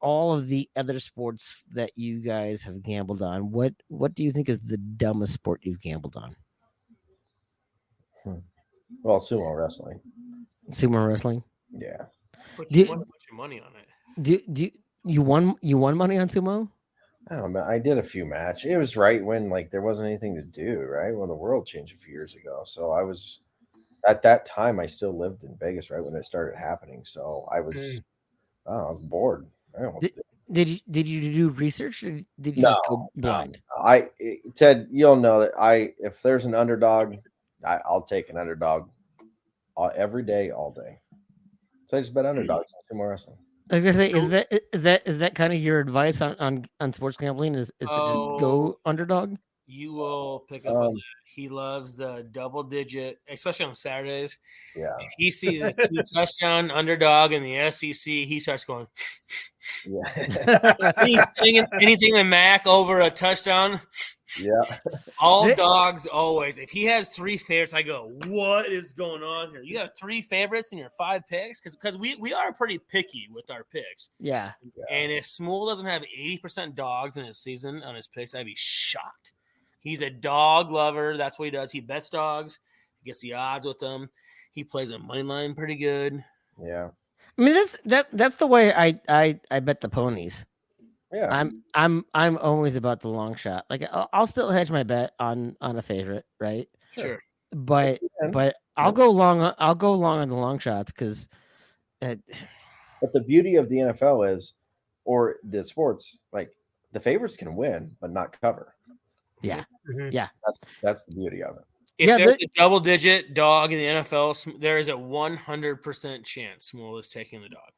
all of the other sports that you guys have gambled on. What do you think is the dumbest sport you've gambled on? Well, sumo wrestling. Sumo wrestling? Yeah. Put your money on it. You won money on sumo? I don't know. I did a few matches. It was right when there wasn't anything to do, right? When the world changed a few years ago. So I was at that time I still lived in Vegas right when it started happening. So I was I was bored. Did you do research or did you just go blind? Ted, you'll know that if there's an underdog, I'll take an underdog every day, all day. So I just bet underdogs in sumo wrestling. I was gonna say, is that kind of your advice on sports gambling? Is to just go underdog? You will pick up on that. He loves the double digit, especially on Saturdays. Yeah. If he sees a 2-touchdown underdog in the SEC, he starts going. Yeah. anything in Mac over a touchdown. Yeah. All dogs always. If he has 3 favorites, I go, what is going on here? You have 3 favorites in your 5 picks? Because we are pretty picky with our picks. Yeah. And if Smool doesn't have 80% dogs in his season on his picks, I'd be shocked. He's a dog lover. That's what he does. He bets dogs. He gets the odds with them. He plays a money line pretty good. Yeah. I mean, that's the way I bet the ponies. Yeah. I'm always about the long shot. Like I'll still hedge my bet on a favorite, right? Sure. But I'll go long. I'll go long on the long shots because. But the beauty of the NFL is, or the sports, like the favorites can win but not cover. Yeah. Mhm. Yeah. That's the beauty of it. If there's a double-digit dog in the NFL, there is a 100% chance Smool is taking the dog.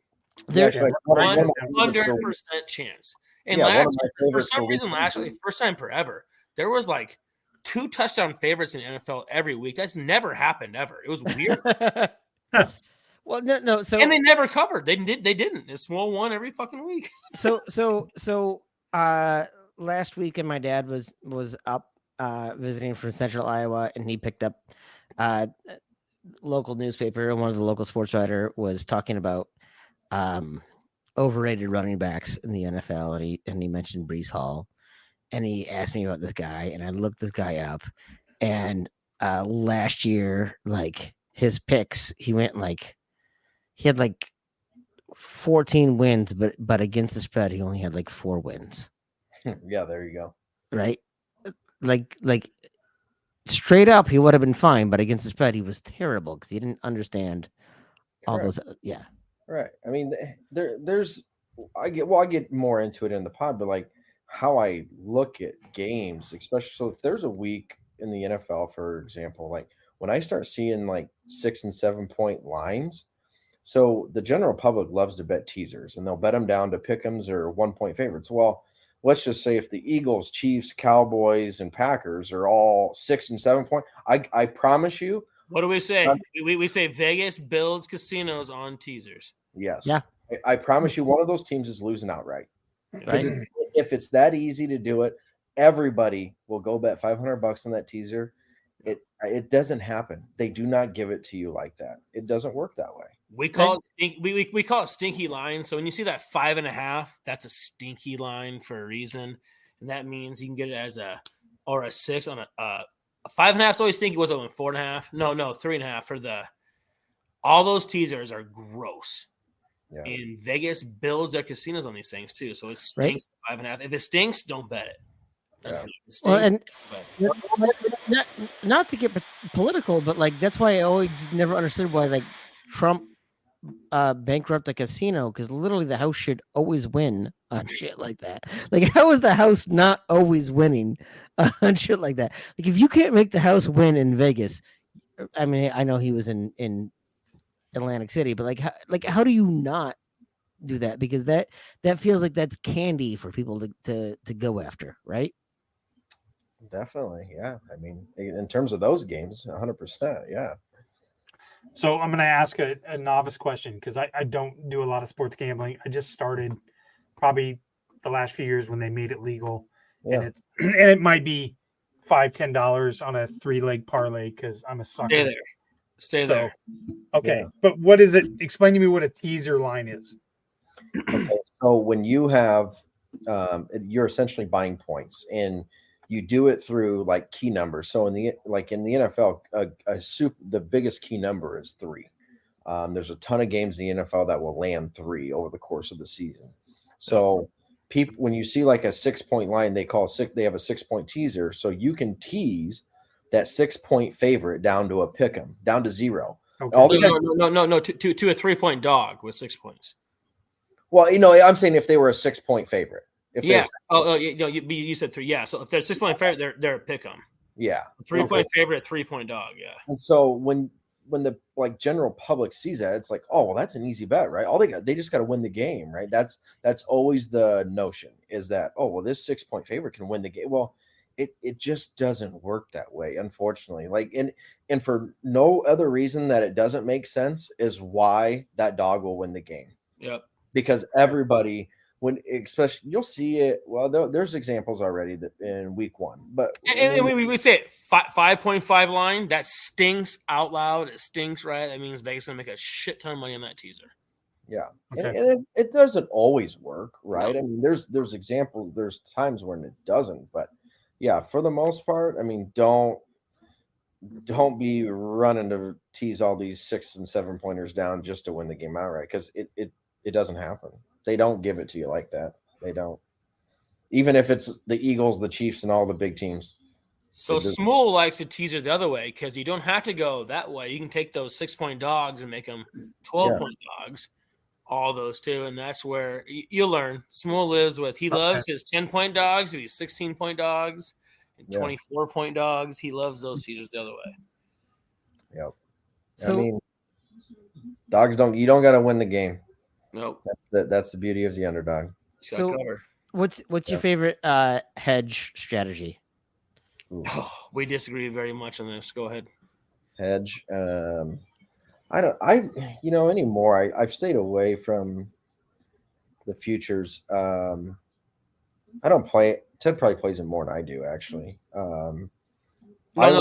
There's 100% chance. And for some reason, first time forever, there was like 2 touchdown favorites in the NFL every week. That's never happened ever. It was weird. Well, no. So and they never covered. They didn't. The Smool won every fucking week. So last weekend my dad was up visiting from Central Iowa, and he picked up local newspaper, and one of the local sports writer was talking about overrated running backs in the NFL, and he mentioned Breece Hall, and he asked me about this guy, and I looked this guy up, and last year, like his picks, he had like 14 wins, but against the spread, he only had like 4 wins. Yeah, there you go. Right? Like straight up, he would have been fine, but against the spread, he was terrible because he didn't understand all those. Yeah. Right. I mean, I get more into it in the pod, but like how I look at games, especially so if there's a week in the NFL, for example, like when I start seeing like 6 and 7 point lines, so the general public loves to bet teasers, and they'll bet them down to pick'ems or 1 point favorites. Well, let's just say if the Eagles, Chiefs, Cowboys, and Packers are all 6 and 7 point, I promise you. What do we say? We say Vegas builds casinos on teasers. Yes. Yeah. I promise you one of those teams is losing outright. Because if it's that easy to do it, everybody will go bet $500 on that teaser. It doesn't happen. They do not give it to you like that. It doesn't work that way. We call it we call it stinky line. So when you see that 5.5, that's a stinky line for a reason, and that means you can get it as a 6 on a 5.5 is always stinky. What's it on 4.5? No, 3.5 for the. All those teasers are gross. Yeah. And Vegas builds their casinos on these things too, so it stinks. 5.5. If it stinks, don't bet it. Yeah. Well, and not to get political, but like that's why I always never understood why like Trump bankrupt a casino, because literally the house should always win on shit like that. Like, how is the house not always winning on shit like that? Like, if you can't make the house win in Vegas, I mean, I know he was in Atlantic City, but how do you not do that? Because that feels like that's candy for people to go after, right? Definitely, yeah. I mean, in terms of those games, 100%, yeah. So I'm going to ask a novice question because I don't do a lot of sports gambling. I just started probably the last few years when they made it legal, and it might be $5-10 on a 3-leg parlay because I'm a sucker. Stay there. Okay, Yeah. but what is it? Explain to me what a teaser line is. Okay, so when you have, you're essentially buying points, and you do it through like key numbers. So in the NFL, the biggest key number is 3. There's a ton of games in the NFL that will land 3 over the course of the season. So people, when you see like a 6-point line, they have a 6-point teaser. So you can tease that 6-point favorite down to a pick'em, down to 0. Okay. No, to a 3-point dog with 6 points. Well, I'm saying if they were a 6-point favorite. You said 3. Yeah, so if they're 6-point favorite, they're a pick 'em. Yeah, 3-point favorite, 3-point dog. Yeah. And so when the like general public sees that, it's like, oh well, that's an easy bet, right? They just got to win the game, right? That's always the notion, is that, oh well, this 6-point favorite can win the game. Well, it just doesn't work that way, unfortunately. Like, and for no other reason that it doesn't make sense is why that dog will win the game. Yep. Because everybody, when especially you'll see it. Well, there's examples already that in week 1, but And we say it, 5.5 line, that stinks out loud. It stinks, right? That means Vegas gonna make a shit ton of money on that teaser. yeah, Okay. and it doesn't always work, right? I mean, there's examples, there's times when it doesn't, but yeah, for the most part, I mean, don't be running to tease all these 6 and 7 pointers down just to win the game outright, because it doesn't happen. They don't give it to you like that. They don't. Even if it's the Eagles, the Chiefs, and all the big teams. So Smool likes to teaser the other way because you don't have to go that way. You can take those 6-point dogs and make them 12-point dogs, all those too, and that's where you'll learn. Smool lives with. He loves his 10-point dogs, these 16-point dogs, and 24-point dogs. He loves those teasers the other way. Yep. So, I mean, dogs don't. You don't got to win the game. Nope. That's the beauty of the underdog. So what's your favorite hedge strategy? Oh, we disagree very much on this. Go ahead. Hedge. Anymore. I've stayed away from the futures. I don't play it. Ted probably plays it more than I do, actually.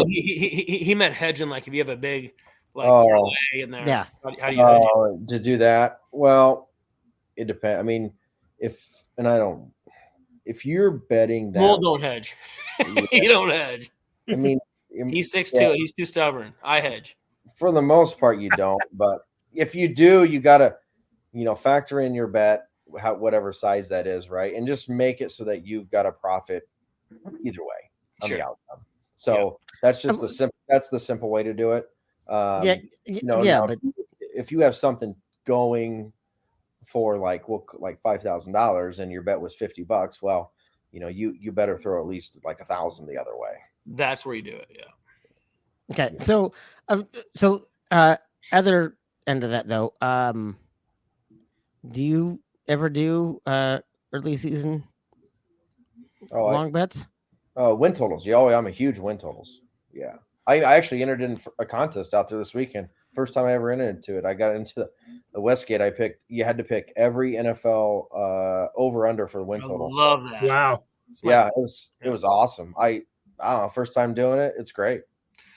He meant hedging, like if you have a big parlay in there. Yeah. How do you hedge it? To do that? Well, it depends. I mean, if you're betting that, Smool don't hedge. You don't hedge. I mean, he's 6'2". He's too stubborn. I hedge. For the most part, you don't. But if you do, you gotta, factor in your bet, whatever size that is, right, and just make it so that you've got a profit either way on the outcome. So that's just the simple way to do it. But if you have something going for like $5,000 and your bet was $50, well, you better throw at least like 1,000 the other way. That's where you do it. Yeah. Okay. So other end of that though, do you ever do early season long bets? Win totals. Yeah, I'm a huge win totals. Yeah. I actually entered in a contest out there this weekend. First time I ever entered into it. I got into the Westgate. You had to pick every NFL over under for win totals. I love that. Wow. Yeah, it was awesome. I don't know, first time doing it. It's great.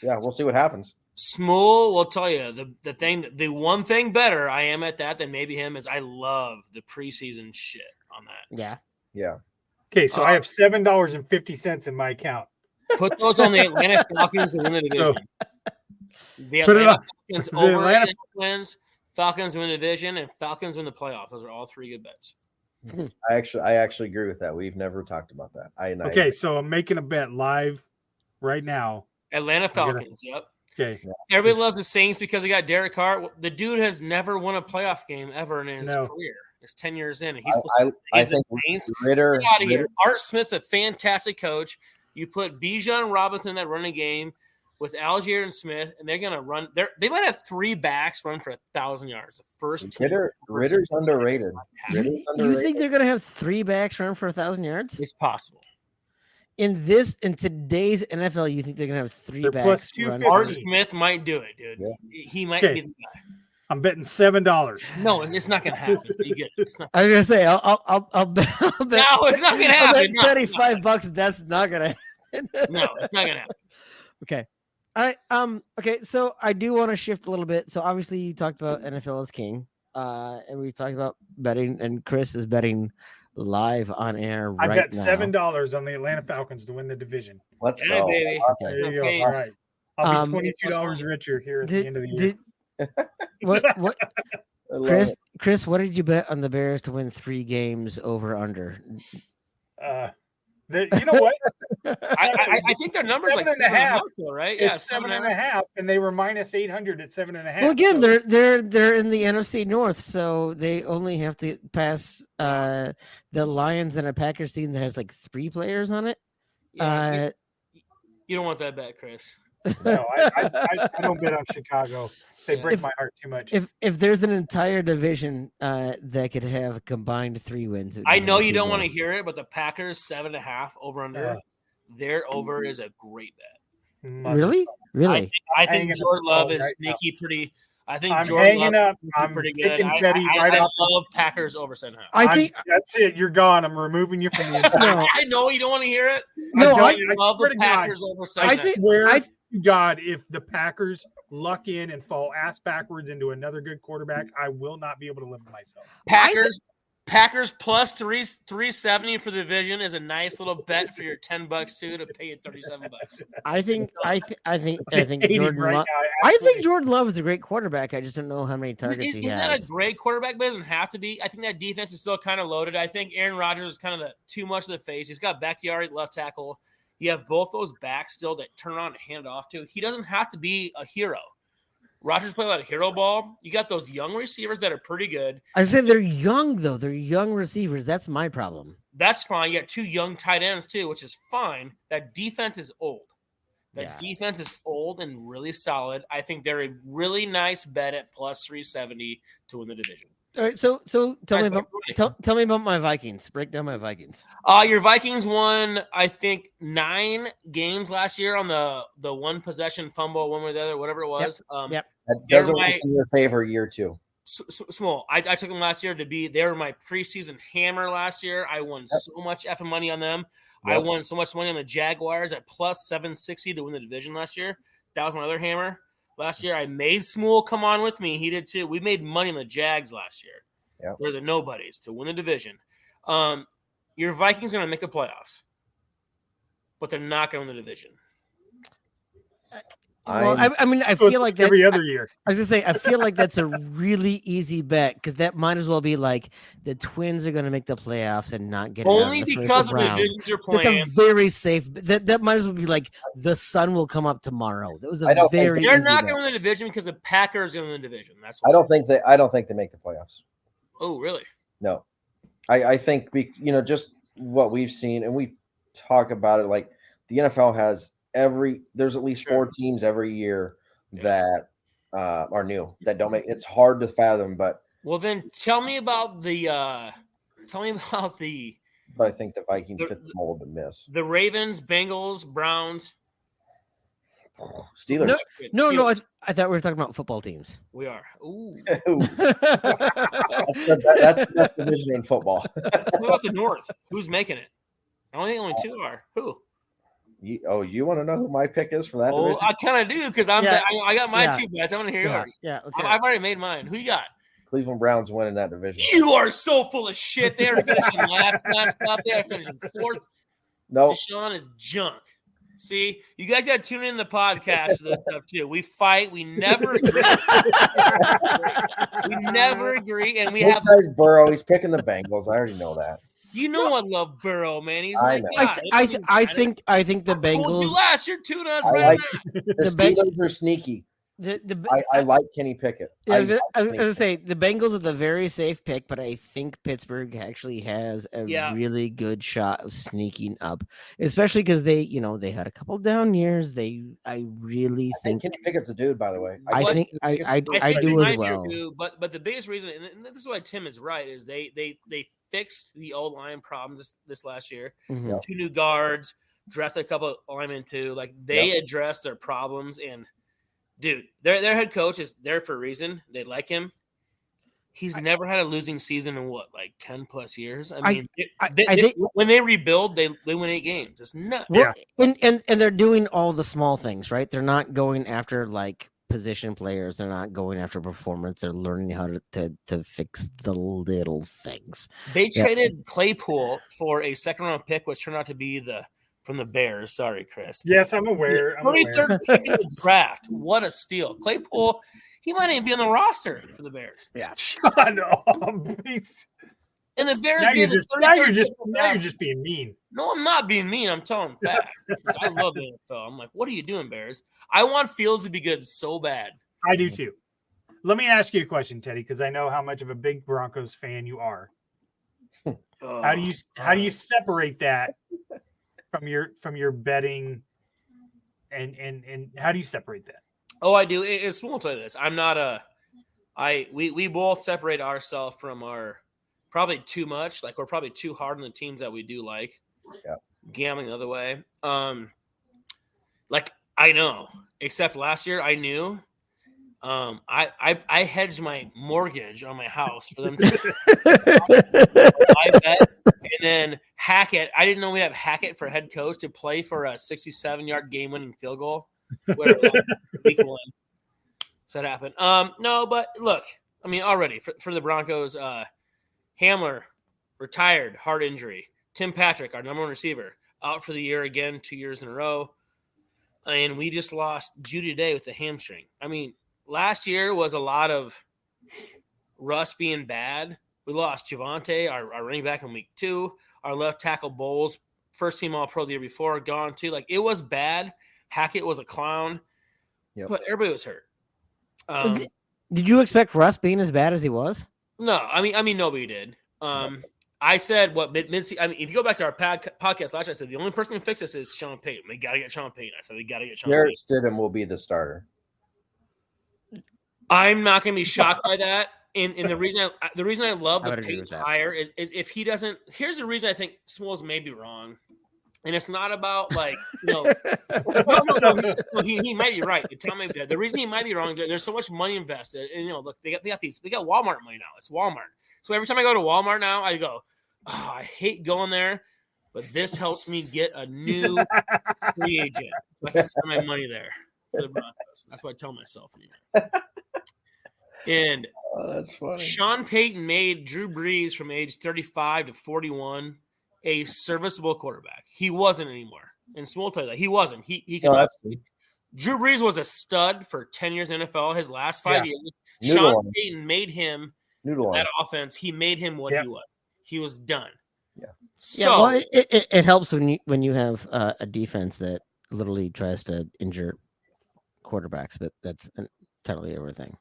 Yeah, we'll see what happens. Smool will tell you the one thing better I am at that than maybe him is I love the preseason shit on that. Yeah. Yeah. Okay, so I have $7.50 in my account. Put those on the Atlanta Falcons to win the division. The Put it Atlanta on. Falcons The over Atlanta- wins, Falcons win the division, and Falcons win the playoffs. Those are all three good bets. I actually agree with that. We've never talked about that. Okay, so I'm making a bet live right now. Atlanta Falcons, yep. Okay. Everybody loves the Saints because they got Derek Carr. The dude has never won a playoff game ever in his career. It's 10 years in. And he's supposed to the Saints. Ritter. Get out of here. Art Smith's a fantastic coach. You put Bijan Robinson in that running game with Algier and Smith, and they're going to run. They might have three backs run for 1,000 yards. The first Ritter's underrated. You think they're going to have three backs run for 1,000 yards? It's possible. In today's NFL, you think they're going to have three backs run? Art Smith might do it, dude. Yeah. He might be the guy. I'm betting $7. No, it's not going to happen. You get it. It's not. I was going to say I'll bet. No, it's not going to happen. I'll bet $35. That's not going to happen. No, it's not going to happen. Okay. All right. Okay. So I do want to shift a little bit. So obviously you talked about NFL as king, and we talked about betting, and Chris is betting live on air right now. I bet $7 on the Atlanta Falcons to win the division. Let's go, baby. There you go. All right. I'll be $22 richer here at the end of the year. What? Chris, what did you bet on the Bears to win 3 games over under? You know what? I think their number's like 7.5, right? Yeah, it's 7.5, and they were minus 800 at 7.5. Well, again, they're in the NFC North, so they only have to pass the Lions and a Packers team that has like 3 players on it. Yeah, you don't want that bet, Chris. No, I don't bet on Chicago. They break my heart too much. If there's an entire division that could have combined 3 wins, I know you don't want to hear it, but the Packers 7.5 over under. their over is a great bet. Really? Really? I think Hanging Jordan Love is right sneaky pretty. I think I'm Jordan hanging Love up. is I'm pretty good. picking Teddy right I off the- love Packers over 7.5. I think that's it. You're gone. I'm removing you from the. no. I know you don't want to hear it. No, I I love swear the to God. Packers over I 7.5. swear I- to God, if the Packers luck in and fall ass backwards into another good quarterback, I will not be able to live with myself. Packers plus 370 for the division is a nice little bet for your $10 too to pay you $37. I think 80 Jordan right Love. now, I think absolutely. Jordan Love is a great quarterback. I just don't know how many targets He's he not has. a great quarterback, but doesn't have to be. I think that defense is still kind of loaded. I think Aaron Rodgers is kind of too much of the face. He's got Bakhtiari at left tackle. You have both those backs still that turn on and hand it off to. He doesn't have to be a hero. Rodgers play a lot of hero ball. You got those young receivers that are pretty good. I say they're young though. They're young receivers. That's my problem. That's fine. You got 2 young tight ends too, which is fine. That defense is old. Defense is old and really solid. I think they're a really nice bet at plus 370 to win the division. All right, so tell Nice me about bet for tell me about my Vikings. Break down my Vikings. Your Vikings won, I think, 9 games last year on the one possession fumble, one way or the other, whatever it was. Yep. That They're doesn't my- work in your favor year 2. Small. I took them last year they were my preseason hammer last year. I won so much effing money on them. I won so much money on the Jaguars at plus 760 to win the division last year. That was my other hammer. Last year, I made Smool come on with me. He did too. We made money on the Jags last year. Yep. They're the nobodies to win the division. Your Vikings are going to make the playoffs, but they're not going to win the division. Well, I mean, I So feel it's like that every other year. I was gonna say, I feel like that's a really easy bet because that might as well be like the Twins are going to make the playoffs and not get Only out in the because first of the round. divisions you're That's playing. a very safe. That might as well be like the sun will come up tomorrow. That was a I don't think very. They're easy not bet. going to win the division because the Packers are going to win the division. That's why. I don't think they make the playoffs. Oh, really? No, I think just what we've seen, and we talk about it like the NFL has there's at least 4 teams every year that are new that don't make. It's hard to fathom, but Well, then tell me about the. But I think the Vikings fit the mold to miss. The Ravens, Bengals, Browns. Steelers. No. I thought we were talking about football teams. We are. Ooh. That's the best division in football. What about the North? Who's making it? I don't think only 2 are. Who? You want to know who my pick is for that Oh, division? I kind of do because I got my 2 bets. I want to hear yours. Yeah. I've already made mine. Who you got? Cleveland Browns winning that division. You are so full of shit. They are finishing last up. They are finishing 4th. No, Deshaun is junk. See, you guys got to tune in the podcast for this stuff too. We fight. We never agree. And we this have. guy's Burrow. He's picking the Bengals. I already know that. You know I love Burrow, man. He's I my know. guy. I think the I told you Bengals. last year, tune us I right like now. the Steelers are sneaky. I like Kenny Pickett. Yeah, I like was Kenny going to say the Bengals are the very safe pick, but I think Pittsburgh actually has a really good shot of sneaking up, especially because they had a couple down years. I really think Kenny Pickett's a dude, by the way. I think I do as well. But the biggest reason, and this is why Tim is right, is they fixed the old line problems this last year. Mhm. 2 new guards, drafted a couple of linemen too. Like they addressed their problems, and dude, their head coach is there for a reason. They like him. He's never had a losing season in 10 plus years. I mean, I think when they rebuild, they win 8 games. It's nuts. well, and they're doing all the small things, right? They're not going after like position players. They're not going after performance. They're learning how to fix the little things. They traded Claypool for a 2nd-round pick, which turned out to be from the Bears. Sorry, Chris. Yes, I'm aware. 33rd pick in the draft. What a steal. Claypool, he might even be on the roster for the Bears. Yeah. God, please. And the Bears Now you're gave the just now 33rd you're just pick in the now you're draft. just being mean. No, I'm not being mean. I'm telling facts. I love the NFL. I'm like, what are you doing, Bears? I want Fields to be good so bad. I do too. Let me ask you a question, Teddy, because I know how much of a big Broncos fan you are. How do you separate that from your betting and how do you separate that? Oh, I do. It's we'll tell you this. I'm not we both separate ourselves from our probably too much. Like we're probably too hard on the teams that we do like. Yeah. gambling the other way. Like I know, except last year I knew. I hedged my mortgage on my house for them to I bet, and then Hackett. I didn't know we have Hackett for head coach to play for a 67-yard game-winning field goal. Whatever, week one. So that happened. No, but look, I mean, already for the Broncos, Hamler retired, heart injury. Tim Patrick, our number one receiver, out for the year again, 2 years in a row. And we just lost Judy today with a hamstring. I mean, last year was a lot of Russ being bad. We lost Javonte, our running back in week 2. Our left tackle Bowles, first team All-Pro the year before, gone too. Like, it was bad. Hackett was a clown. Yep. But everybody was hurt. So did you expect Russ being as bad as he was? No, I mean, nobody did. I said what mid. I mean, if you go back to our podcast last year, I said the only person who can fix this is Sean Payton. We got to get Sean Payton. I said we got to get Sean Payton. Jarrett Stidham will be the starter. I'm not going to be shocked by that. And the reason I love the Payton hire is if he doesn't. Here's the reason I think Smool's may be wrong. And it's not about like, no, he might be right. Tell me that. The reason he might be wrong, there's so much money invested. And look, they got Walmart money now. It's Walmart. So every time I go to Walmart now, I go, oh, I hate going there, but this helps me get a new free agent. So I can spend my money there for the Broncos. That's what I tell myself anyway. And that's funny. Sean Payton made Drew Brees from age 35 to 41 a serviceable quarterback. He wasn't anymore. And Smool tell you that. He wasn't. He could not. Drew Brees was a stud for 10 years in the NFL. His last 5 years, Sean Payton made him that offense. He made him what he was. He was done. Yeah. So well, it helps when you have a defense that literally tries to injure quarterbacks, but that's entirely everything.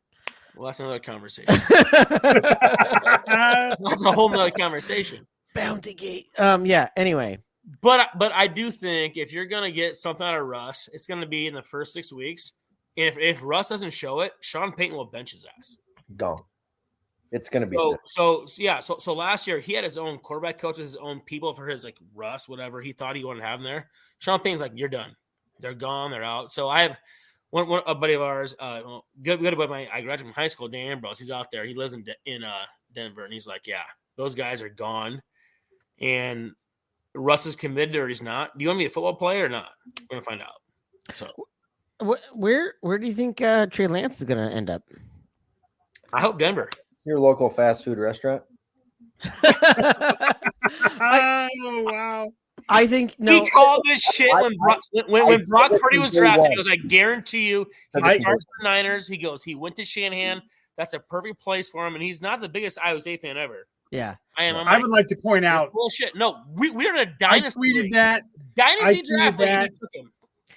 Well, that's another conversation. That's a whole nother conversation. Bounty gate. Yeah. Anyway, but I do think if you're gonna get something out of Russ, it's gonna be in the first 6 weeks. If Russ doesn't show it, Sean Payton will bench his ass. Gone. It's gonna be so last year he had his own quarterback coaches, his own people for his like Russ, whatever he thought he wanted to have in there. Sean Payton's like, you're done. They're gone. They're out. So I have one a buddy of ours, good buddy I graduated from high school, Dan Ambrose. He's out there. He lives in Denver, and he's like, yeah, those guys are gone. And Russ is committed or he's not. Do you want to be a football player or not? We're gonna find out. So, where do you think Trey Lance is gonna end up? I hope Denver. Your local fast food restaurant. Wow! I think no. He called this shit when Brock Purdy was drafted. He goes, I guarantee you, he starts the Niners. He goes, he went to Shanahan. That's a perfect place for him, and he's not the biggest Iowa State fan ever. Yeah, I am. I would like to point out bullshit. No, we're in a dynasty. I tweeted that dynasty draft. That. He took him.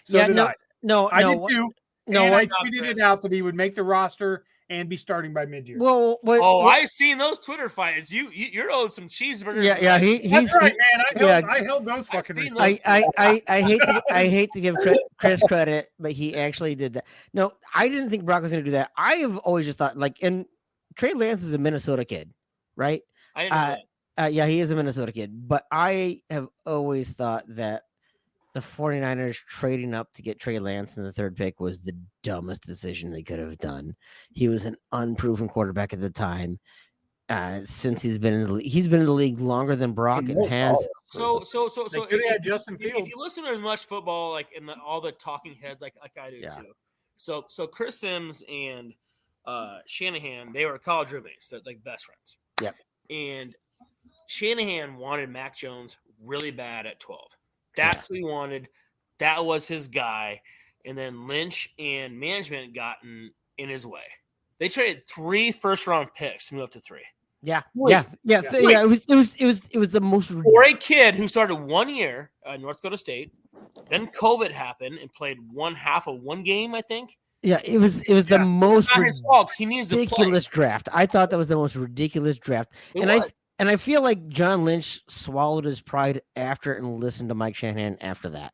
So yeah, did I. No, I did too. No, and I tweeted it out that he would make the roster and be starting by mid-year. Well, I've seen those Twitter fights. You're owed some cheeseburgers. Yeah, he's that's right, man. I held those fucking. I hate to give Chris credit, but he actually did that. No, I didn't think Brock was going to do that. I have always just thought and Trey Lance is a Minnesota kid, right? I didn't know that. Yeah, he is a Minnesota kid, but I have always thought that the 49ers trading up to get Trey Lance in the third pick was the dumbest decision they could have done. He was an unproven quarterback at the time. Since he's been in the league, he's been in the league longer than Brock and has. So Justin Fields. If you listen to as much football, like in all the talking heads, like I do too. So Chris Sims and Shanahan, they were college roommates, so like best friends. Yep. And Shanahan wanted Mac Jones really bad at 12. That's what he wanted. That was his guy. And then Lynch and management gotten in his way. They traded 3 first-round picks to move up to 3. Yeah. It was the most for a kid who started 1 year at North Dakota State. Then COVID happened and played half of one game, I think. Yeah, it was the most ridiculous draft. I thought that was the most ridiculous draft. And I feel like John Lynch swallowed his pride after and listened to Mike Shanahan after that.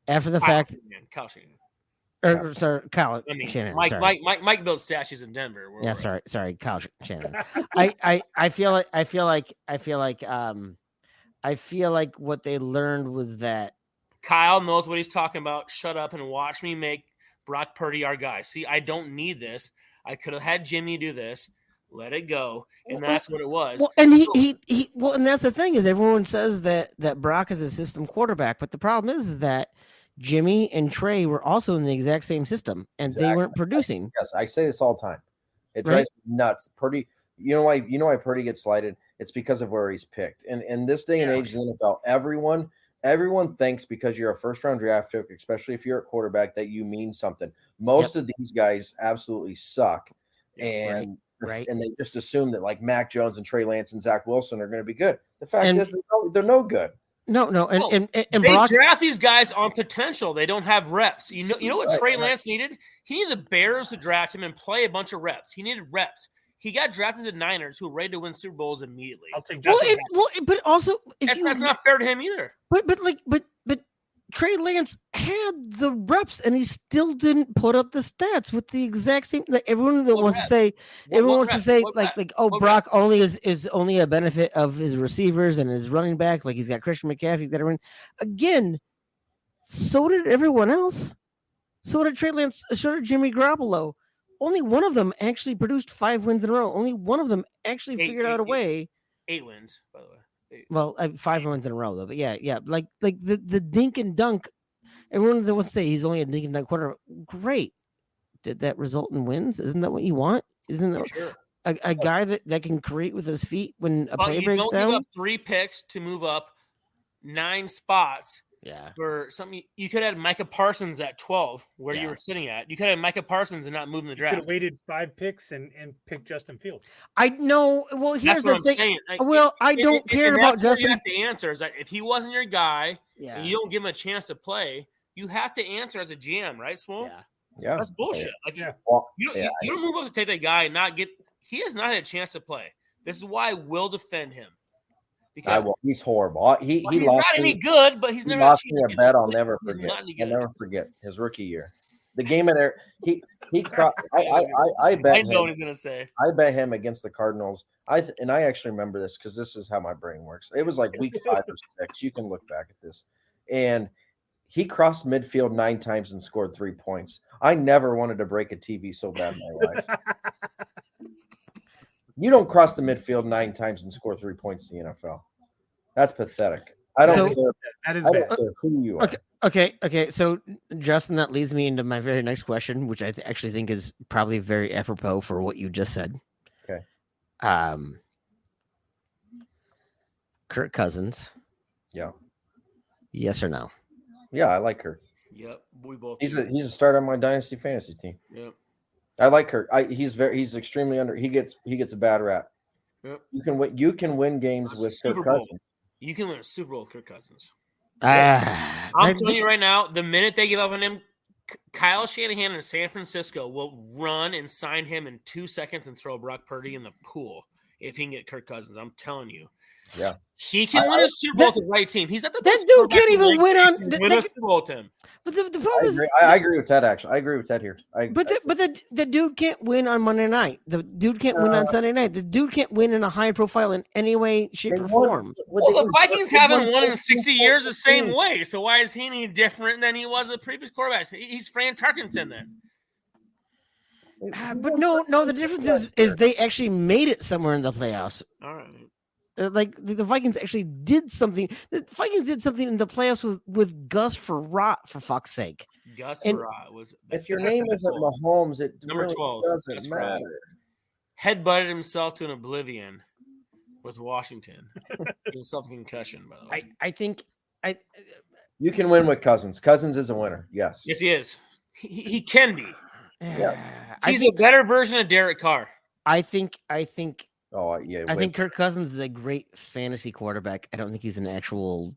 After the fact, Kyle Shanahan. Kyle Shanahan. Mike built statues in Denver. Sorry, Kyle Shanahan. I feel like I feel like what they learned was that Kyle knows what he's talking about. Shut up and watch me make Brock Purdy our guy. See, I don't need this. I could have had Jimmy do this. Let it go. And that's what it was. Well, and and that's the thing is everyone says that Brock is a system quarterback, but the problem is that Jimmy and Trey were also in the exact same system and they weren't producing. Yes, I say this all the time. It drives me nuts. Purdy, you know why Purdy gets slighted? It's because of where he's picked. And in this day and age in the NFL, everyone thinks because you're a first-round draft pick, especially if you're a quarterback, that you mean something. Most of these guys absolutely suck. And and they just assume that like Mac Jones and Trey Lance and Zach Wilson are going to be good. The fact is they're no good. No, and they Brock, draft these guys on potential. They don't have reps. You know what Trey Lance needed? He needed the Bears to draft him and play a bunch of reps. He needed reps. He got drafted to the Niners, who were ready to win Super Bowls immediately. I'll take but also that's not fair to him either. But Trey Lance had the reps and he still didn't put up the stats with the exact same. Like everyone that wants to say, Brock only is only a benefit of his receivers and his running back. Like he's got Christian McCaffrey. That everyone again. So did everyone else. So did Trey Lance. So did Jimmy Garoppolo. Only one of them actually produced 5 wins in a row. Only one of them actually figured out a way. 8 wins, by the way. 8. Well, 5 wins in a row, though. But yeah. Like the dink and dunk. Everyone that would say he's only a dink and dunk quarterback. Great. Did that result in wins? Isn't that what you want? Isn't that a guy that can create with his feet when a play breaks down? Give up 3 picks to move up 9 spots. Yeah. For something you could have Micah Parsons at 12, where you were sitting at. You could have Micah Parsons and not moving the draft. You could have waited 5 picks and picked Justin Fields. I know. Well, here's the thing. Like, I don't care about Justin. You have to answer is that if he wasn't your guy and you don't give him a chance to play, you have to answer as a GM, right, Smool? Yeah. That's bullshit. Well, you don't move up to take that guy and not get. He has not had a chance to play. This is why I will defend him. Because he's horrible. He's lost not any good, but he's never lost me a bet I'll never He's forget. not any I'll good. never forget his rookie year. The game in there, I bet I know what he's gonna say. I bet him against the Cardinals. I actually remember this because this is how my brain works. It was like week 5 or 6. You can look back at this, and he crossed midfield 9 times and scored 3 points. I never wanted to break a TV so bad in my life. You don't cross the midfield 9 times and score 3 points in the NFL. That's pathetic. I don't care who you are. Okay. So, Justin, that leads me into my very next question, which I actually think is probably very apropos for what you just said. Okay. Kirk Cousins. Yeah. Yes or no? Yeah, I like Kirk. Yep, we both. He's a starter on my dynasty fantasy team. Yep. I like Kirk. He's extremely under. He gets a bad rap. Yep. You can win games with Kirk Cousins. You can win a Super Bowl with Kirk Cousins. I'm telling you right now, the minute they give up on him, Kyle Shanahan in San Francisco will run and sign him in 2 seconds and throw Brock Purdy in the pool if he can get Kirk Cousins. I'm telling you. Yeah. He can win a Super Bowl with the right team. He's not the best. That dude can't even win on win a Super Bowl with him. But the problem is, I agree with Ted. Actually, I agree with Ted here. The dude can't win on Monday night. The dude can't win on Sunday night. The dude can't win in a high profile in any way, shape, or form. Well, the Vikings haven't won in 60 years the same way. So why is he any different than he was the previous quarterbacks? He's Fran Tarkenton then. But no. The difference is they actually made it somewhere in the playoffs. All right. Like the Vikings actually did something. The Vikings did something in the playoffs with Gus Frerotte, for fuck's sake. Gus Frerotte was. If your name isn't Mahomes, it number really 12 doesn't matter. Right. Headbutted himself to an oblivion with Washington. Gave himself a concussion, by the way. I think you can win with Cousins. Cousins is a winner. Yes. Yes, he is. He can be. Yes. He's a better version of Derek Carr. I think. Oh yeah. I think Kirk Cousins is a great fantasy quarterback. I don't think he's an actual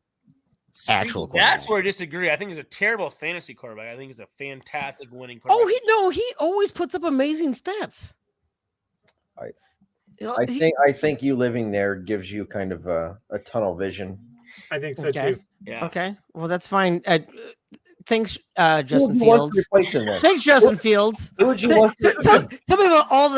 quarterback. That's where I disagree. I think he's a terrible fantasy quarterback. I think he's a fantastic winning quarterback. He always puts up amazing stats. I think you living there gives you kind of a tunnel vision. I think so too. Yeah. Okay. Well, that's fine. Thanks, Who Justin would you want to Fields. replace him then? Thanks, Justin Fields. Who would you want Tell me about all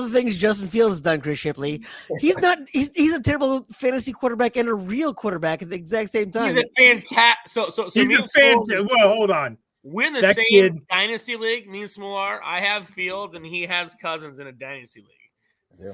the things Justin Fields has done, Chris Shipley. He's not. He's a terrible fantasy quarterback and a real quarterback at the exact same time. He's a fantastic. So He's a fantastic. Well, hold on. We're in the That same kid- dynasty league. Me and Smool are. I have Fields, and he has Cousins in a dynasty league. Yeah.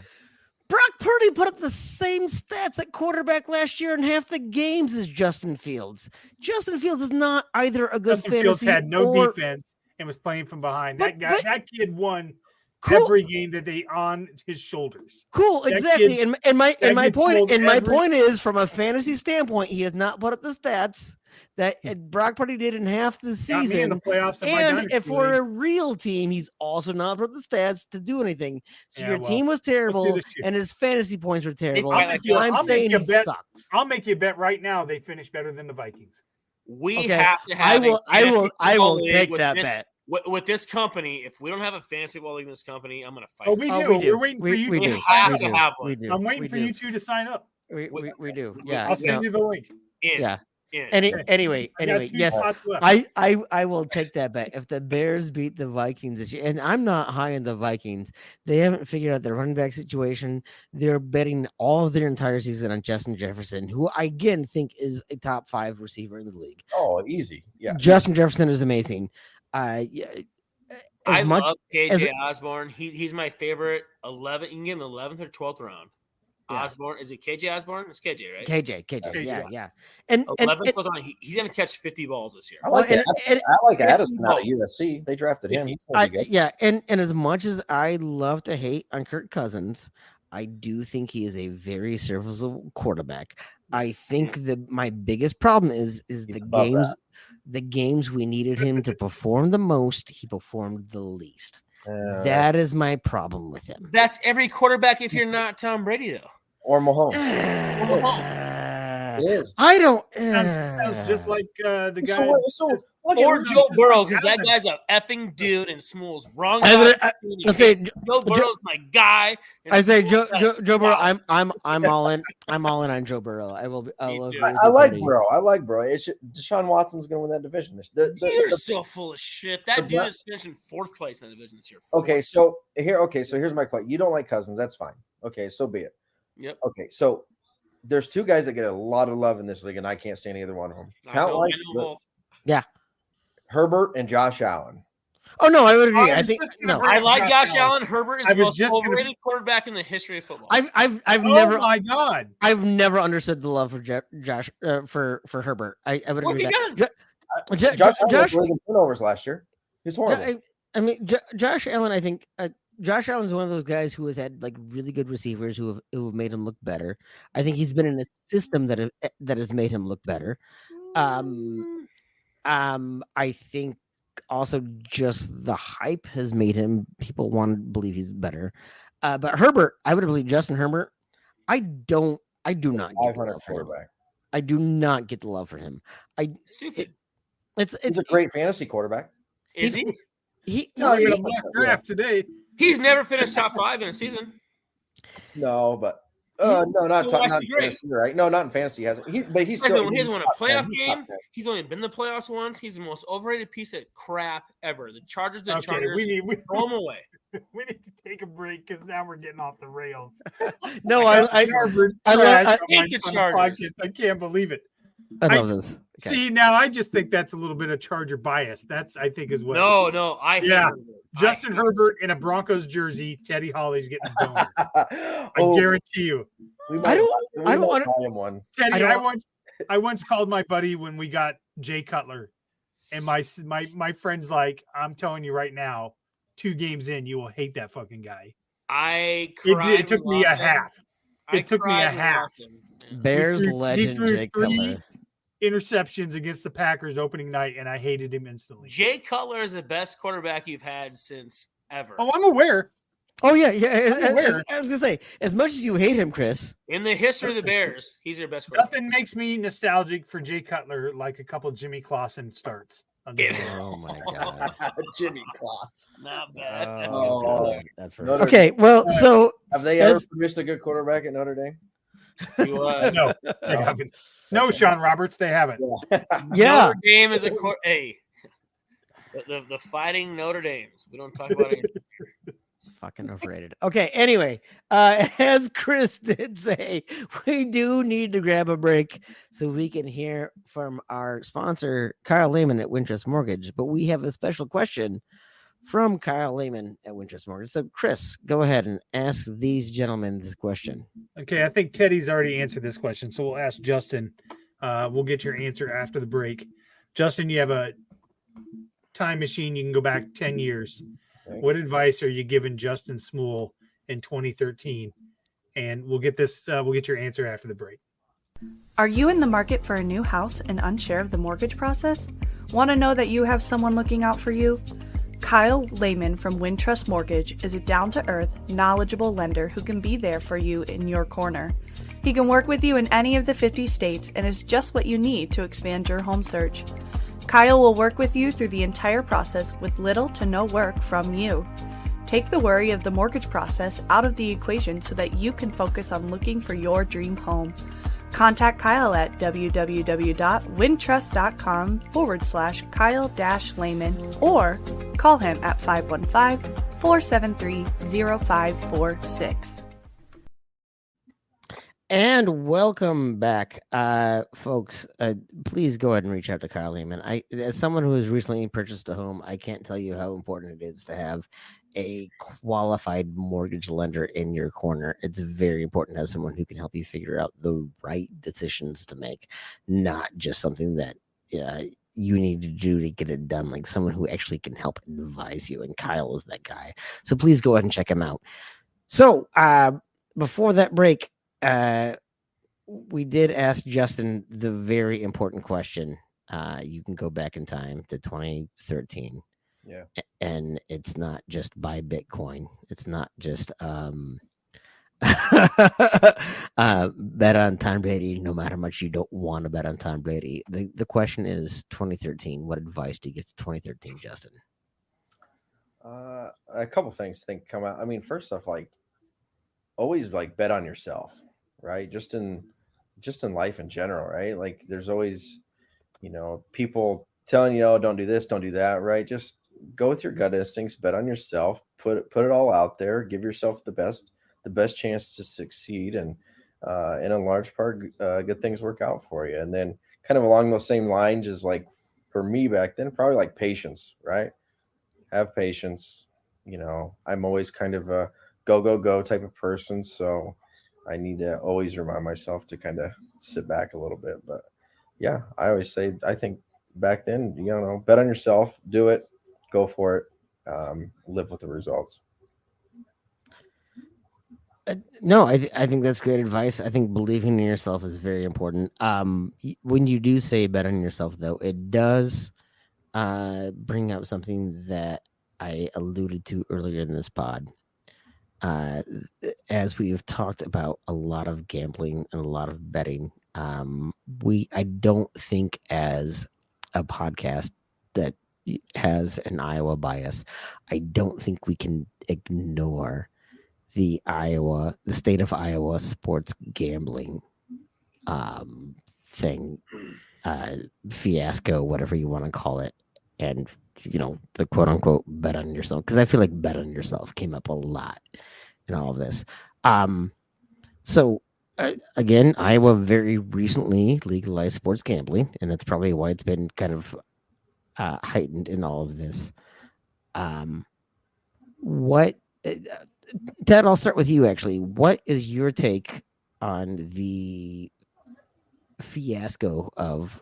Brock Purdy put up the same stats at quarterback last year in half the games as Justin Fields. Justin Fields is not either a good Justin fantasy Fields had no or defense and was playing from behind. But- That kid won cool. every game that they on his shoulders. Cool, That exactly. kid- and my that kid pulled every- point is, from a fantasy standpoint, he has not put up the stats that Brock Purdy did in half the Got me in the season. playoffs in my And dynasty if for league. a real team, he's also not put up the stats to do anything. So Yeah, your well, team was terrible, this year. and his fantasy points were terrible. I'll make you- I'm I'll saying make you he a bet. sucks. I'll make you a bet right now they finish better than the Vikings. We Okay, have to I have. will. a I will. fantasy I football will league take with that this- bet. With this company, if we don't have a fantasy football league in this company, I'm going to fight. Oh, we for it. do. we do. We're waiting for We- you we two do. to sign We up. do. have one. We do. I'm waiting We for do. you two to sign up. We do. Yeah. I'll send no. you the link. In. Yeah. In. Anyway, I got 2 yes. spots left. I will take that bet. If the Bears beat the Vikings this year, and I'm not high on the Vikings, they haven't figured out their running back situation. They're betting all of their entire season on Justin Jefferson, who I again think is a top 5 receiver in the league. Oh, easy. Yeah. Justin Jefferson is amazing. Yeah, I much love as KJ it- Osborne. He's my favorite 11. You can give him the 11th or 12th round. Yeah. Osborne, is it KJ Osborne? It's KJ, right? KJ, KJ, yeah. And 11th was on. He's going to catch 50 balls this year. I like Well, that. I like Addison out of 50 USC. They drafted him. He's gonna be good. yeah, and as much as I love to hate on Kirk Cousins, I do think he is a very serviceable quarterback. I think that my biggest problem is the above games, the games we needed him to perform the most, he performed the least. That is my problem with him. That's every quarterback if you're not Tom Brady, though. Or Mahomes. It is. I don't. Sounds just like the guy. Or Joe Burrow, because that guy's a effing dude, and Smool's wrong. I say Joe Burrow's my guy. and I say Smool's Joe Burrow. squad. I'm all in. I'm all in on Joe Burrow. I will. Me too. I like Burrow. I like Burrow. Deshaun Watson's going to win that division. You're so full of shit. That dude is finishing 4th place in the division this year. Okay, so here's my question. You don't like Cousins. That's fine. Okay, so be it. Yep. Okay, so there's 2 guys that get a lot of love in this league, and I can't stand either one of them. I know Talent-wise, both. Herbert and Josh Allen. Oh no, I would agree. I I was think just gonna no. bring I like Josh Josh Allen. Allen. Herbert is I the was most just gonna- overrated quarterback in the history of football. I've Oh never my god! I've never understood the love for Josh for Herbert. I would What's agree he with that. Josh Allen was leading turnovers last year. He's horrible. I mean, Josh Allen. I think Josh Allen's one of those guys who has had like really good receivers who have made him look better. I think he's been in a system that has made him look better. I think also just the hype has made him people want to believe he's better. But Herbert, I would believe Justin Herbert. I do not get the 500 love for him. quarterback. I do not get the love for him. Stupid. It's He's a great fantasy quarterback. Is he? No, We're yeah, gonna mock draft today. He's never finished top 5 in a season. No, but no, not So why not is he in fantasy, right? No, not in fantasy. He hasn't. But he's still. He hasn't won a top 10. playoff He's top game. 10. He's only been in the playoffs once. He's the most overrated piece of crap ever. The Chargers, Okay, Chargers, we need throw him away. we need to take a break because now we're getting off the rails. no. I I Harvard I- trash I- on my- hate the on Chargers. podcast. I can't believe it. love this. Okay. See, now I just think that's a little bit of Charger bias. That's I think is what. No, I hate Yeah. him. Justin Herbert in a Broncos jersey, Teddy Holly's getting a boner. I Oh, guarantee you. we I might- don't- we I don't might wanna- buy him one. Teddy, I I once called my buddy when we got Jay Cutler, and my friend's like, I'm telling you right now, 2 games in, you will hate that fucking guy. I cried. It took when me a lost him. half. I It took me cried a when we half. lost him. Yeah. Bears He legend threw Jake 3 Cutler. interceptions against the Packers opening night, and I hated him instantly. Jay Cutler is the best quarterback you've had since ever. Oh, I'm aware. Oh yeah. I'm aware. I was gonna say, as much as you hate him, Chris. In the history of the Bears, he's your best quarterback. Nothing makes me nostalgic for Jay Cutler like a couple Jimmy Clausen starts. Oh my god. Jimmy Klotz. Not bad. That's Oh. good. That's Notre- right. Okay, well, so Have they ever That's- produced a good quarterback at Notre Dame? He was. No, they haven't. No, Sean Roberts, they haven't. yeah, Notre Dame is a hey. The Fighting Notre Dames. We don't talk about it. Fucking overrated. Okay, anyway, as Chris did say, we do need to grab a break so we can hear from our sponsor, Kyle Lehman at Wintrust Mortgage. But we have a special question from Kyle Lehman at Wintrust Mortgage. So, Chris, go ahead and ask these gentlemen this question. Okay, I think Teddy's already answered this question, so we'll ask Justin. We'll get your answer after the break. Justin, you have a time machine. You can go back 10 years. Okay. What advice are you giving Justin Smool in 2013? And we'll get this. We'll get your answer after the break. Are you in the market for a new house and unsure of the mortgage process? Want to know that you have someone looking out for you? Kyle Lehman from Wintrust Mortgage is a down-to-earth, knowledgeable lender who can be there for you in your corner. He can work with you in any of the 50 states and is just what you need to expand your home search. Kyle will work with you through the entire process with little to no work from you. Take the worry of the mortgage process out of the equation so that you can focus on looking for your dream home. Contact Kyle at www.wintrust.com/Kyle-Lehman or call him at 515-473-0546. And welcome back, folks. Please go ahead and reach out to Kyle Lehman. As someone who has recently purchased a home, I can't tell you how important it is to have a qualified mortgage lender in your corner. It's very important to have someone who can help you figure out the right decisions to make, not just something that you need to do to get it done, like someone who actually can help advise you. And Kyle is that guy. So please go ahead and check him out. So before that break, we did ask Justin the very important question. You can go back in time to 2013. Yeah. And it's not just buy Bitcoin. It's not just bet on Tom Brady, no matter how much you don't want to bet on Tom Brady. The question is 2013. What advice do you give to 2013, Justin? A couple things think come out. I mean, first off, like always like bet on yourself, right? Just in life in general, right? Like there's always, people telling you, oh, don't do this, don't do that, right? Just go with your gut instincts, bet on yourself, put it all out there, give yourself the best chance to succeed, and in a large part, good things work out for you. And then kind of along those same lines is like for me back then, probably like patience, right? Have patience. I'm always kind of a go type of person, so I need to always remind myself to kind of sit back a little bit. But yeah, I always say, I think back then, bet on yourself, do it, go for it, live with the results. No, I think that's great advice. I think believing in yourself is very important. When you do say bet on yourself, though, it does bring up something that I alluded to earlier in this pod. As we have talked about a lot of gambling and a lot of betting, I don't think as a podcast that has an Iowa bias, I don't think we can ignore the state of Iowa sports gambling thing, fiasco, whatever you want to call it, and the quote unquote bet on yourself, because I feel like bet on yourself came up a lot in all of this. So again, Iowa very recently legalized sports gambling, and that's probably why it's been kind of heightened in all of this. Ted, I'll start with you actually. What is your take on the fiasco of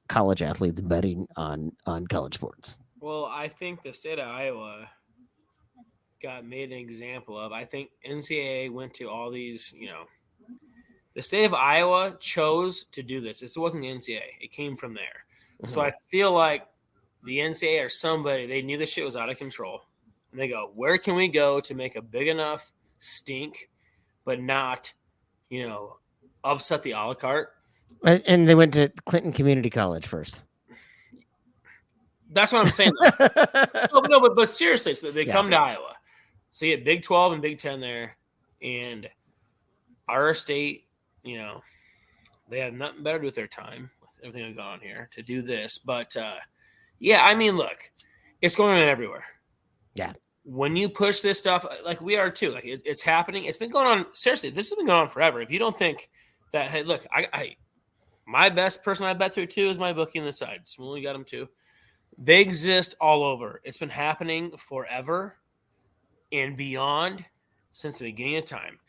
college athletes betting on college sports? Well, I think the state of Iowa got made an example of. I think NCAA went to all these, the state of Iowa chose to do this. This wasn't the NCAA. It came from there. Mm-hmm. So I feel like the NCAA or somebody, they knew this shit was out of control. And they go, where can we go to make a big enough stink, but not, upset the a la carte? And they went to Clinton Community College first. That's what I'm saying. No, but seriously, so they come to Iowa. So you get Big 12 and Big 10 there. And our state, they have nothing better to do with their time, with everything that's gone on here, to do this. But, look, It's going on everywhere. Yeah. When you push this stuff, like we are too, like it's happening. It's been going on. Seriously, this has been going on forever. If you don't think that, hey, look, my best person I bet through too is my bookie on the side. Smool, you got him too. They exist all over. It's been happening forever and beyond since the beginning of time.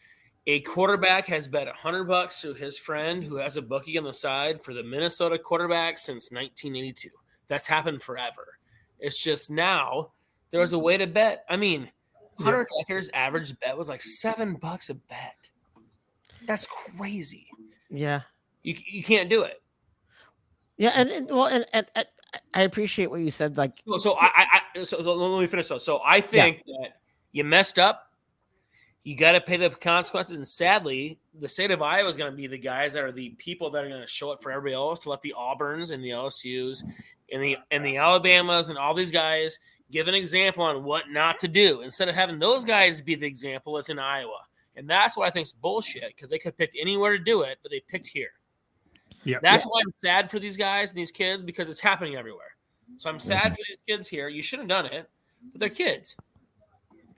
A quarterback has bet $100 to his friend who has a bookie on the side for the Minnesota quarterback since 1982. That's happened forever. It's just now there was a way to bet. I mean, Hunter Decker's average bet was like $7 a bet. That's crazy. Yeah. You can't do it. Yeah, and I appreciate what you said. Like, So let me finish. So I think that you messed up. You got to pay the consequences. And sadly, the state of Iowa is going to be the guys that are the people that are going to show it for everybody else to let the Auburns and the LSUs and the Alabamas and all these guys give an example on what not to do instead of having those guys be the example that's in Iowa. And that's what I think is bullshit because they could have picked anywhere to do it, but they picked here. That's why I'm sad for these guys and these kids because it's happening everywhere. So I'm sad for these kids here. You shouldn't have done it, but they're kids.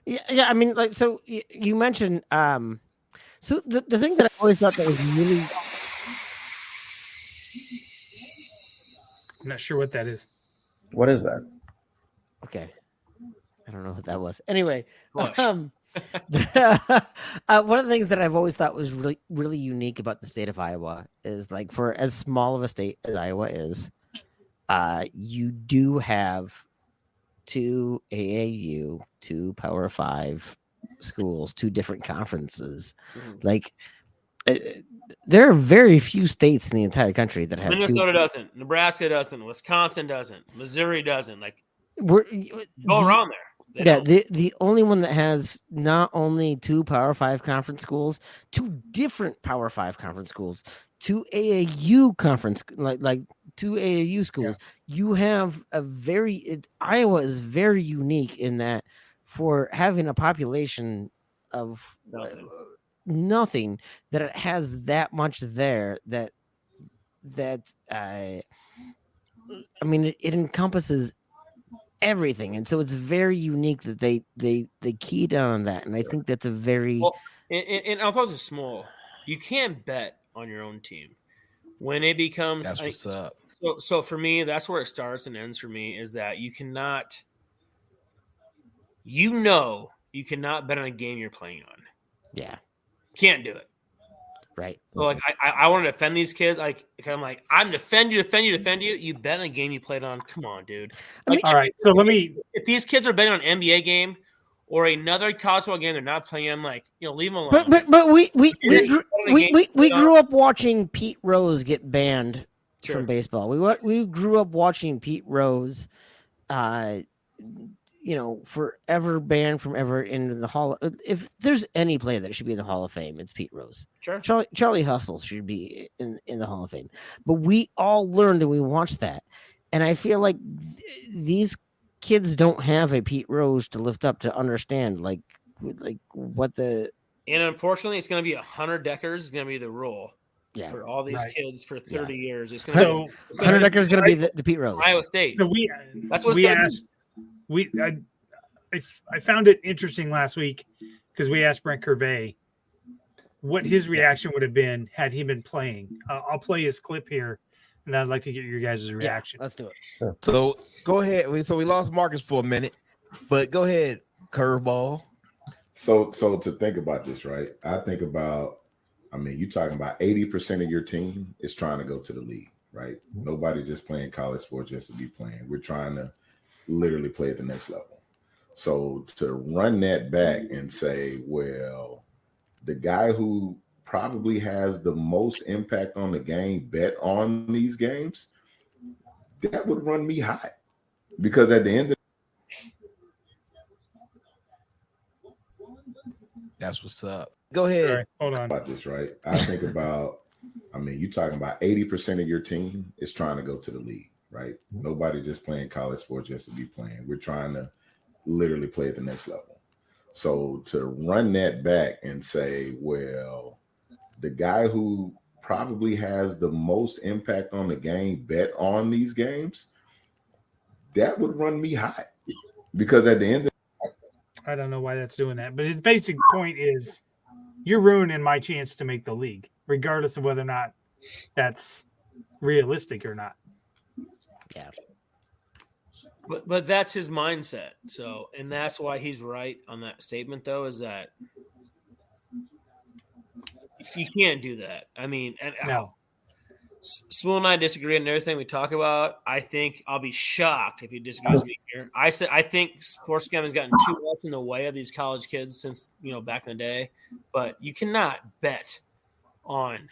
Yeah. I mean, like, so you mentioned, so the thing that I always thought that was really, I'm not sure what that is. What is that? okay, I don't know what that was. Anyway, one of the things that I've always thought was really, really unique about the state of Iowa is, like, for as small of a state as Iowa is, you do have 2 AAU, 2 Power 5 schools, 2 different conferences. Like, there are very few states in the entire country that have. Minnesota doesn't, Nebraska doesn't, Wisconsin doesn't, Missouri doesn't. Like, go around there. The only one that has not only 2 Power 5 conference schools, 2 different Power 5 conference schools, 2 AAU conference, like 2 AAU schools. You have Iowa is very unique in that for having a population of nothing that it has that much there that I mean it encompasses everything, and so it's very unique that they key down on that, and I think that's a very and I'll throw this small. You can't bet on your own team when it becomes. That's what's up. So for me, that's where it starts and ends for me is that you cannot. You cannot bet on a game you're playing on. Yeah, can't do it. Right. So like I want to defend these kids. I'm defend you. You bet on a game you played on. Come on, dude. All right. So if these kids are betting on an NBA game or another college football game, they're not playing. Like, leave them alone. But we grew up watching Pete Rose get banned from baseball. We grew up watching Pete Rose, forever banned from ever into the Hall. If there's any player that should be in the Hall of Fame, it's Pete Rose. Sure. Charlie Hustle should be in the Hall of Fame. But we all learned and we watched that. And I feel like these kids don't have a Pete Rose to lift up to understand like what the. And unfortunately, it's going to be 100 Deckers is going to be the rule for all these kids for 30 years. It's going to 100 Deckers is going to be the Pete Rose. Iowa State. So that's what we asked. I found it interesting last week because we asked Brent Curvey what his reaction would have been had he been playing. I'll play his clip here, and I'd like to get your guys' reaction. Let's do it. Sure. So go ahead. So we lost Marcus for a minute, but go ahead, curveball. So to think about this, right? I think about, you're talking about 80% of your team is trying to go to the league, right? Nobody's just playing college sports just to be playing. We're trying to literally play at the next level. So to run that back and say, well, the guy who probably has the most impact on the game bet on these games, that would run me hot. Because at the end of that's what's up. Go ahead. Right, hold on. About this, right? I think about, you're talking about 80% of your team is trying to go to the league, right? Nobody's just playing college sports just to be playing. We're trying to literally play at the next level. So to run that back and say, well, the guy who probably has the most impact on the game bet on these games, that would run me hot. Because at the end of I don't know why that's doing that, but his basic point is you're ruining my chance to make the league, regardless of whether or not that's realistic or not. Yeah. But that's his mindset. So, and that's why he's right on that statement, though, is that you can't do that. I mean, and No. Smool and I disagree on everything we talk about. I think I'll be shocked if he disagrees with me here. I think sports gambling has gotten too much in the way of these college kids since back in the day. But you cannot bet on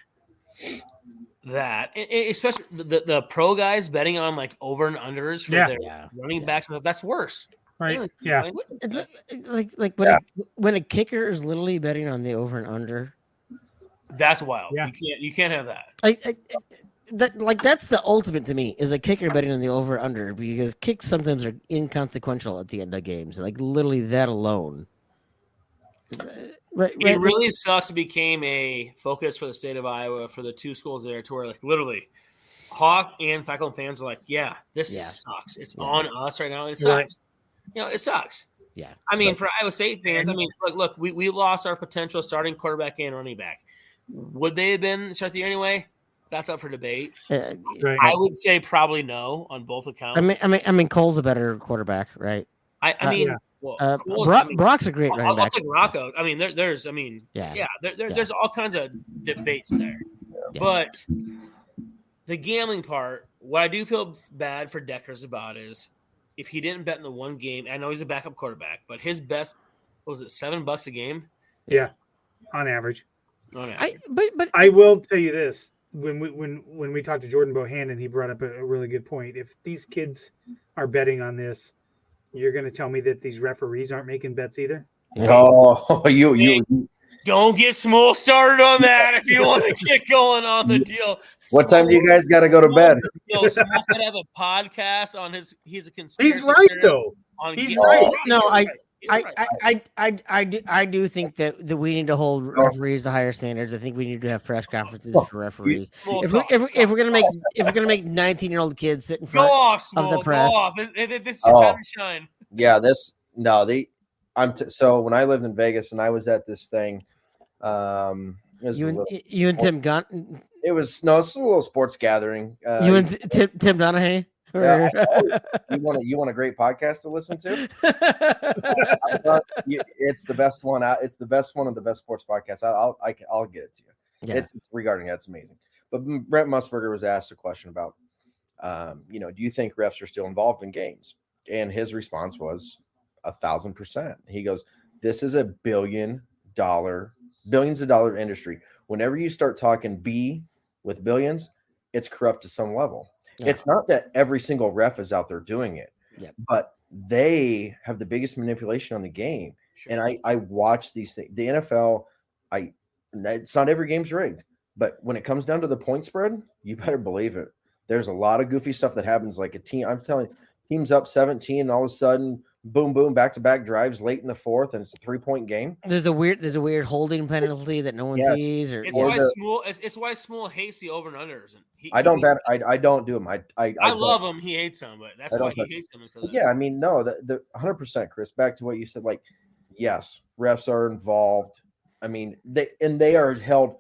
that, especially the pro guys betting on like over and unders for their running backs and stuff. That's worse. Right? Yeah. Like when a kicker is literally betting on the over and under. That's wild. Yeah. You can't have that. That's the ultimate to me is a kicker betting on the over and under because kicks sometimes are inconsequential at the end of games. Like literally that alone. Right. It really sucks. It became a focus for the state of Iowa for the two schools there to where like literally Hawk and Cyclone fans are like, this sucks. It's on us right now. It sucks. Right. It sucks. Yeah. I mean, for Iowa State fans, I mean, look, we lost our potential starting quarterback and running back. Would they have been start the year anyway? That's up for debate. Right. I would say probably no on both accounts. I mean, Cole's a better quarterback, right? I mean, Brock's a great running back. I'll take Rocco. I mean, there's all kinds of debates there. Yeah. But the gambling part, what I do feel bad for Deckers about is if he didn't bet in the one game. I know he's a backup quarterback, but his best was it $7 a game? Yeah, on average. But I will tell you this: when we talked to Jordan Bohannon, he brought up a really good point. If these kids are betting on this, you're going to tell me that these referees aren't making bets either? Oh, you don't get Smool started on that if you want to get going on the deal. What time do you guys got to go to bed? Smool could have a podcast on his. He's a conspiracy. He's right though. He's right. No, I do think that we need to hold referees to higher standards. I think we need to have press conferences for referees. If we're gonna make 19-year-old kids sit in front of the press, this is your time to shine. Yeah, so when I lived in Vegas and I was at this thing, you and Tim Gunn. It was a little sports gathering. You and Tim Donahue. Yeah, you want a great podcast to listen to? It's the best one out. It's the best one of the best sports podcasts. I'll get it to you. Yeah. It's regarding that's amazing. But Brent Musburger was asked a question about, do you think refs are still involved in games? And his response was 1,000%. He goes, "This is a billions of dollar industry. Whenever you start talking B with billions, it's corrupt to some level." Yeah. It's not that every single ref is out there doing it, but they have the biggest manipulation on the game. Sure. And I watch these things. The NFL, it's not every game's rigged, but when it comes down to the point spread, you better believe it. There's a lot of goofy stuff that happens. Like a team, I'm telling you, team's up 17, and all of a sudden, boom, boom, back-to-back drives late in the fourth, and it's a 3-point game. There's a weird holding penalty that no one sees. It's why Smool hates the over and unders. I don't do them. I love him. He hates them, but that's why he hates them. Yeah, I mean, no, the 100%, Chris. Back to what you said. Like, yes, refs are involved. I mean, they are held.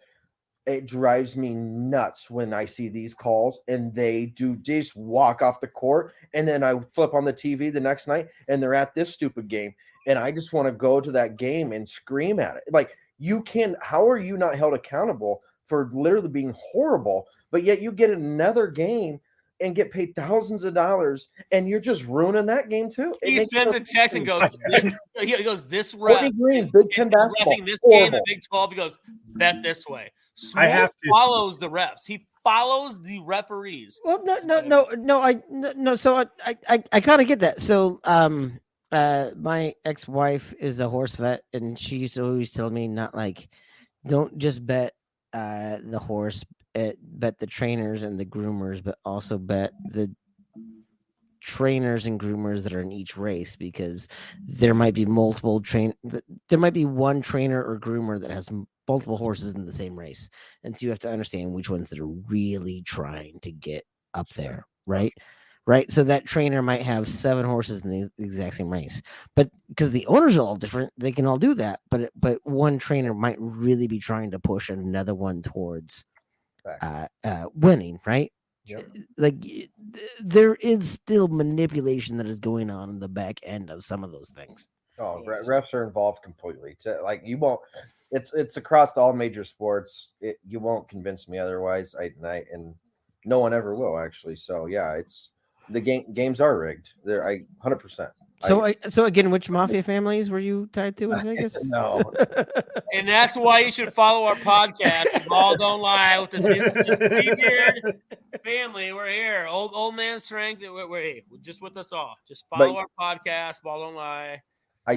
It drives me nuts when I see these calls and they just walk off the court, and then I flip on the TV the next night and they're at this stupid game, and I just want to go to that game and scream at it. Like, how are you not held accountable for literally being horrible, but yet you get another game and get paid thousands of dollars and you're just ruining that game too? He sends a text and goes, this ref, Green, Big Ten basketball, this game, the Big 12, he goes, bet this way. Smool follows the refs. He follows the referees. Well, no. So I kind of get that. So, my ex-wife is a horse vet, and she used to always tell me don't just bet the horse, bet the trainers and the groomers, but also bet the trainers and groomers that are in each race, because there might be there might be one trainer or groomer that has multiple horses in the same race, and so you have to understand which ones that are really trying to get up there, right? right? So that trainer might have 7 horses in the exact same race, but because the owners are all different, they can all do that. But one trainer might really be trying to push another one towards winning, right? Yep. Like there is still manipulation that is going on in the back end of some of those things. Oh, refs are involved completely. Like you won't. It's across all major sports. You won't convince me otherwise. And no one ever will actually. So yeah, it's the games are rigged. They're 100%. So again, which mafia families were you tied to in Vegas? No. And that's why you should follow our podcast, Ball Don't Lie, with the three-beard family. We're here. Old man strength. We're just with us all. Just follow our podcast, Ball Don't Lie. I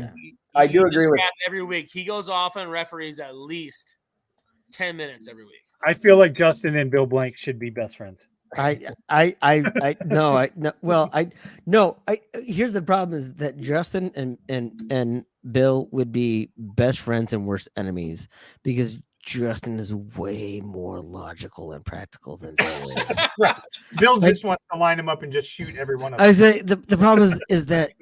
do agree with every week. He goes off and referees at least 10 minutes every week. I feel like Justin and Bill Blank should be best friends. Here's the problem is that Justin and Bill would be best friends and worst enemies because Justin is way more logical and practical than Bill is. Right. Bill just wants to line them up and just shoot every one of them. I say the problem is that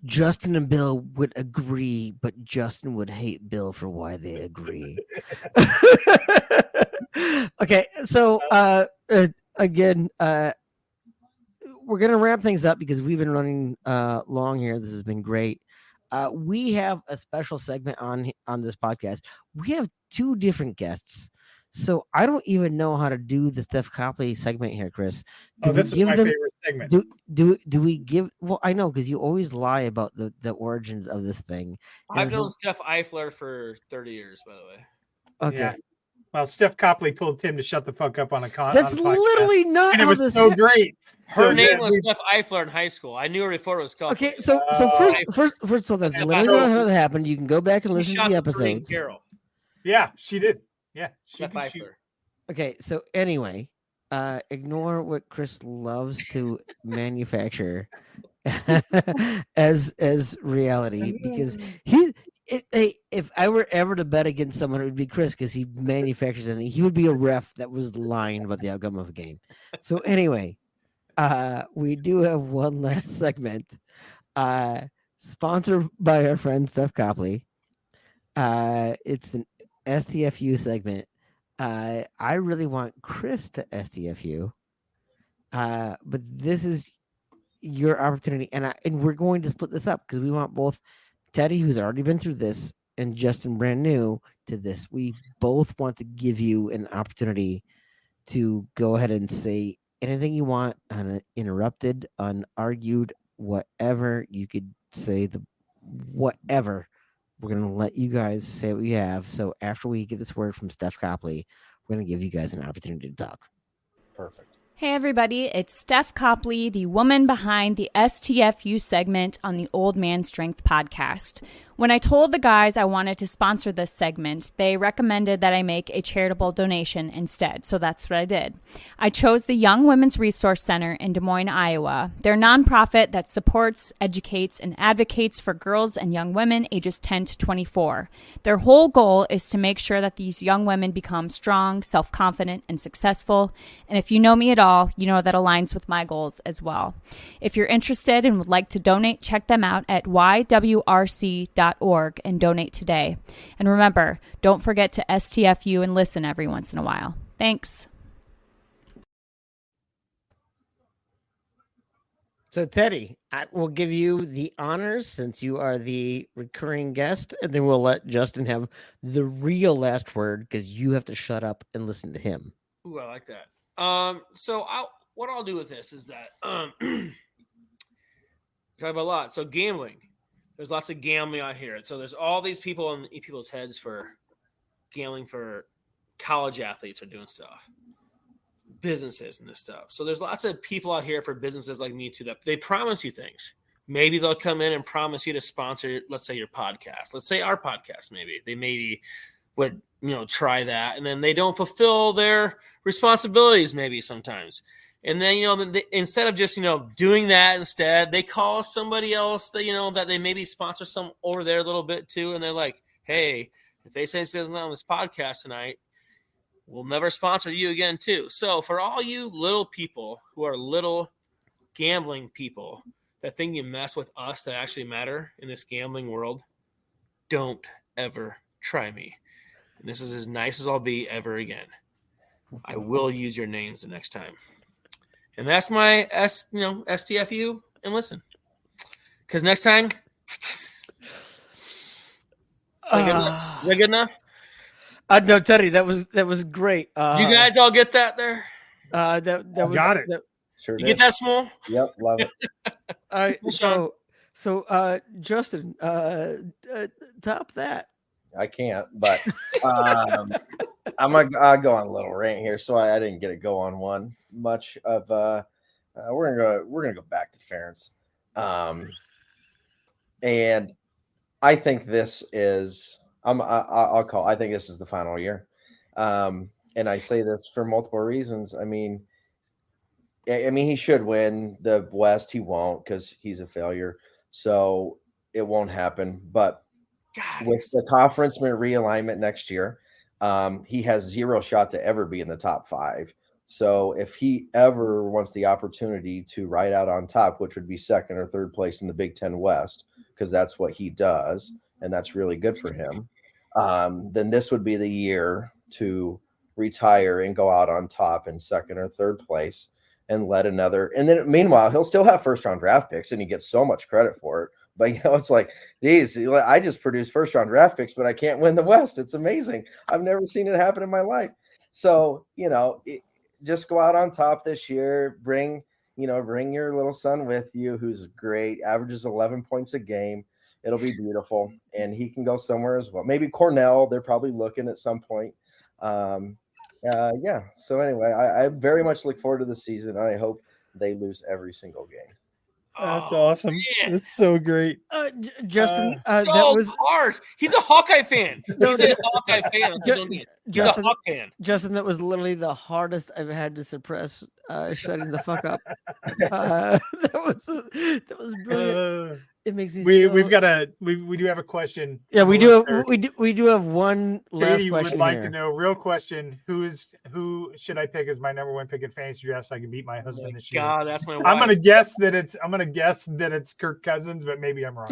Justin and Bill would agree, but Justin would hate Bill for why they agree. Okay, so again, we're gonna wrap things up because we've been running long here. This has been great. We have a special segment on this podcast. We have 2 different guests, so I don't even know how to do the Steph Copley segment here, Chris. This is my favorite segment. Do we give? Well, I know because you always lie about the origins of this thing. I've known Steph Eifler for 30 years, by the way. Okay. Yeah. Well, Steph Copley told Tim to shut the fuck up on a podcast. That's literally not and how it was this so great. Her name was Steph Eifler in high school. I knew her before it was called. Okay, so first of all, that's literally not how that happened. You can go back and listen to the episodes. Yeah, she did. Yeah, Steph Eifler. Okay, so anyway, ignore what Chris loves to manufacture as reality because if I were ever to bet against someone, it would be Chris because he manufactures anything. He would be a ref that was lying about the outcome of a game. So anyway, we do have one last segment, sponsored by our friend Steph Copley. It's an STFU segment. I really want Chris to STFU, but this is your opportunity, and we're going to split this up because we want both Teddy, who's already been through this, and Justin, brand new to this. We both want to give you an opportunity to go ahead and say anything you want, uninterrupted, unargued, whatever you could say, whatever. We're going to let you guys say what you have. So after we get this word from Steph Copley, we're going to give you guys an opportunity to talk. Perfect. Hey everybody, it's Steph Copley, the woman behind the STFU segment on the Old Man Strength podcast. When I told the guys I wanted to sponsor this segment, they recommended that I make a charitable donation instead, so that's what I did. I chose the Young Women's Resource Center in Des Moines, Iowa. They're a nonprofit that supports, educates, and advocates for girls and young women ages 10 to 24. Their whole goal is to make sure that these young women become strong, self-confident, and successful. And if you know me at all, you know that aligns with my goals as well. If you're interested and would like to donate, check them out at ywrc.org and donate today. And remember, don't forget to STFU and listen every once in a while. Thanks. So Teddy, I will give you the honors since you are the recurring guest, and then we'll let Justin have the real last word because you have to shut up and listen to him. Ooh, I like that. So what I'll do with this is that talk about a lot. So gambling, there's lots of gambling out here. So there's all these people in people's heads for gambling for college athletes are doing stuff, businesses and this stuff. So there's lots of people out here for businesses like me too that they promise you things. Maybe they'll come in and promise you to sponsor, let's say your podcast. Let's say our podcast. Maybe would try that, and then they don't fulfill their responsibilities maybe sometimes. And then, instead of just, doing that instead, they call somebody else that, that they maybe sponsor some over there a little bit too. And they're like, hey, if they say something on this podcast tonight, we'll never sponsor you again too. So for all you little people who are little gambling people that think you mess with us that actually matter in this gambling world, don't ever try me. And this is as nice as I'll be ever again. I will use your names the next time. And that's my STFU and listen. Because next time, is that good enough? No, Teddy, that was great. Do you guys all get that there? That was Got it. Sure You did. get that, Smool? Yep, love it. All right, so Justin, top that. I can't, but I'll go on a little rant here. So I didn't get to go on one much of. We're gonna go back to Ferentz, and I think this is. I think this is the final year, and I say this for multiple reasons. I mean, he should win the West. He won't because he's a failure. So it won't happen. But with the conference realignment next year, he has zero shot to ever be in the top 5. So if he ever wants the opportunity to ride out on top, which would be second or third place in the Big Ten West, because that's what he does, and that's really good for him, then this would be the year to retire and go out on top in second or third place and let another. And then meanwhile, he'll still have first-round draft picks, and he gets so much credit for it. But, it's like, geez, I just produced first-round draft picks, but I can't win the West. It's amazing. I've never seen it happen in my life. So, just go out on top this year. Bring your little son with you, who's great, averages 11 points a game. It'll be beautiful, and he can go somewhere as well. Maybe Cornell. They're probably looking at some point. Yeah. So anyway, I very much look forward to the season. I hope they lose every single game. That's awesome. Man. That's so great. Justin, So that was harsh. He's a Hawkeye fan. He's a Hawkeye fan. He's a Hawk fan. Justin, that was literally the hardest I've had to suppress shutting the fuck up. That was brilliant. It makes me. We do have a question. Yeah, we do have one last Katie question. Would like here. to know, real question: Who should I pick as my number 1 pick in fantasy draft so I can beat my husband this year? God, that's my wife. I'm gonna guess that it's Kirk Cousins, but maybe I'm wrong.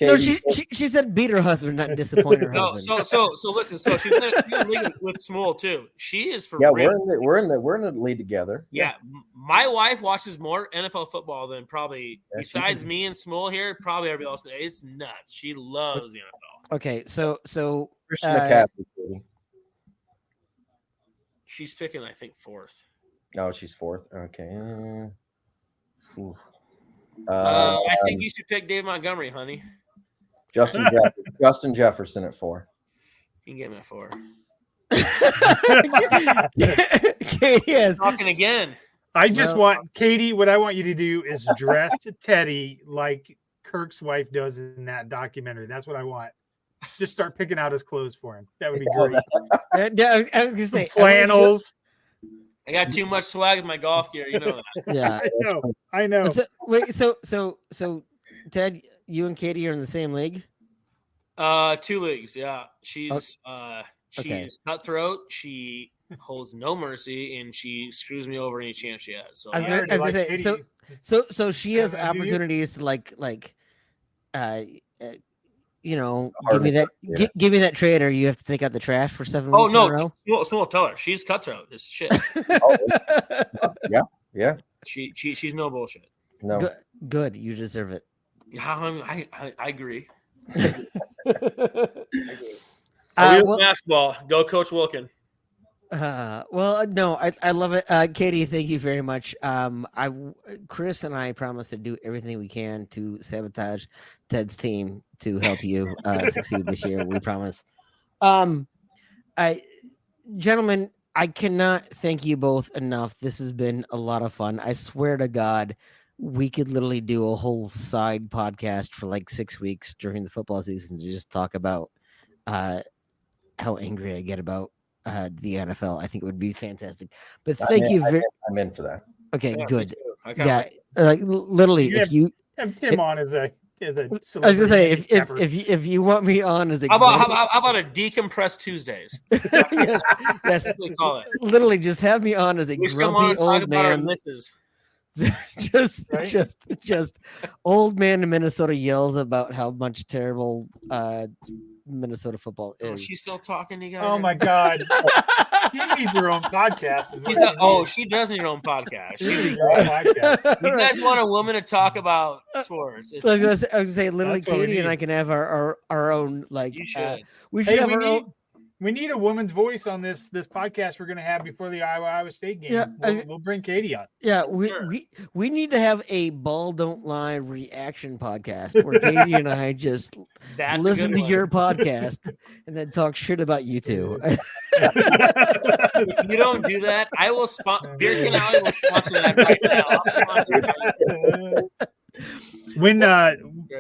No, she said beat her husband, not disappoint her No, husband. so listen. So she's in the league with Smool too. She is for Yeah, real. we're in the lead together. Yeah, my wife watches more NFL football than probably besides me and Smool here. Probably everybody else. It's nuts. She loves the NFL. Okay, so Christian McCaffrey. She's picking, I think, 4th. No, she's 4th. Okay. I think you should pick Dave Montgomery, honey. Justin Jefferson at 4. You can get him at 4. Yes. Talking again. I just want Katie. What I want you to do is dress Teddy like Kirk's wife does in that documentary. That's what I want. Just start picking out his clothes for him. That would be great. Yeah, I was gonna say flannels. I got too much swag with my golf gear. You know that. Yeah, I know. So Ted, you and Katie are in the same league? 2 leagues. Yeah, she's Okay. cutthroat. She holds no mercy, and she screws me over any chance she has. So I was gonna say, so she has opportunities to give me that trade, or you have to take out the trash for 7 weeks in a row. Small, tell her she's cutthroat. It's shit. Yeah. She's no bullshit. No. Good. You deserve it. I agree. Well, basketball. Go, Coach Wilkin. Well, no, I love it. Katie, thank you very much. Chris and I promise to do everything we can to sabotage Ted's team to help you succeed this year. We promise. Gentlemen, I cannot thank you both enough. This has been a lot of fun. I swear to God, we could literally do a whole side podcast for like 6 weeks during the football season to just talk about how angry I get about the NFL. I think it would be fantastic. But thank you very. I'm in for that. Okay, Yeah, good. me too. Yeah, like literally, You have Tim on as a as a I was celebrity gonna say handicapper. if you want me on as a How about a decompressed Tuesdays? yes, That's what we call it. literally just have me on as a We should come on grumpy and talk old about our man. misses. Right? just old man in Minnesota yells about how much terrible Minnesota football Oh, is. she's still talking to you guys. Oh my God. She needs her own podcast. She does need her own podcast. She needs her own podcast. You guys want a woman to talk about sports? I was gonna say literally That's what we Katie and need. I can have our own like You should. we should Hey, have our own. we need a woman's voice on this podcast we're going to have before the Iowa State game. Yeah, We'll bring Katie on. Yeah, Sure. we need to have a ball don't lie reaction podcast where Katie and I just That's a listen good to one. your podcast and then talk shit about you two. If you don't do that, I will Beer Canale will sponsor that right now. I'll sponsor that. When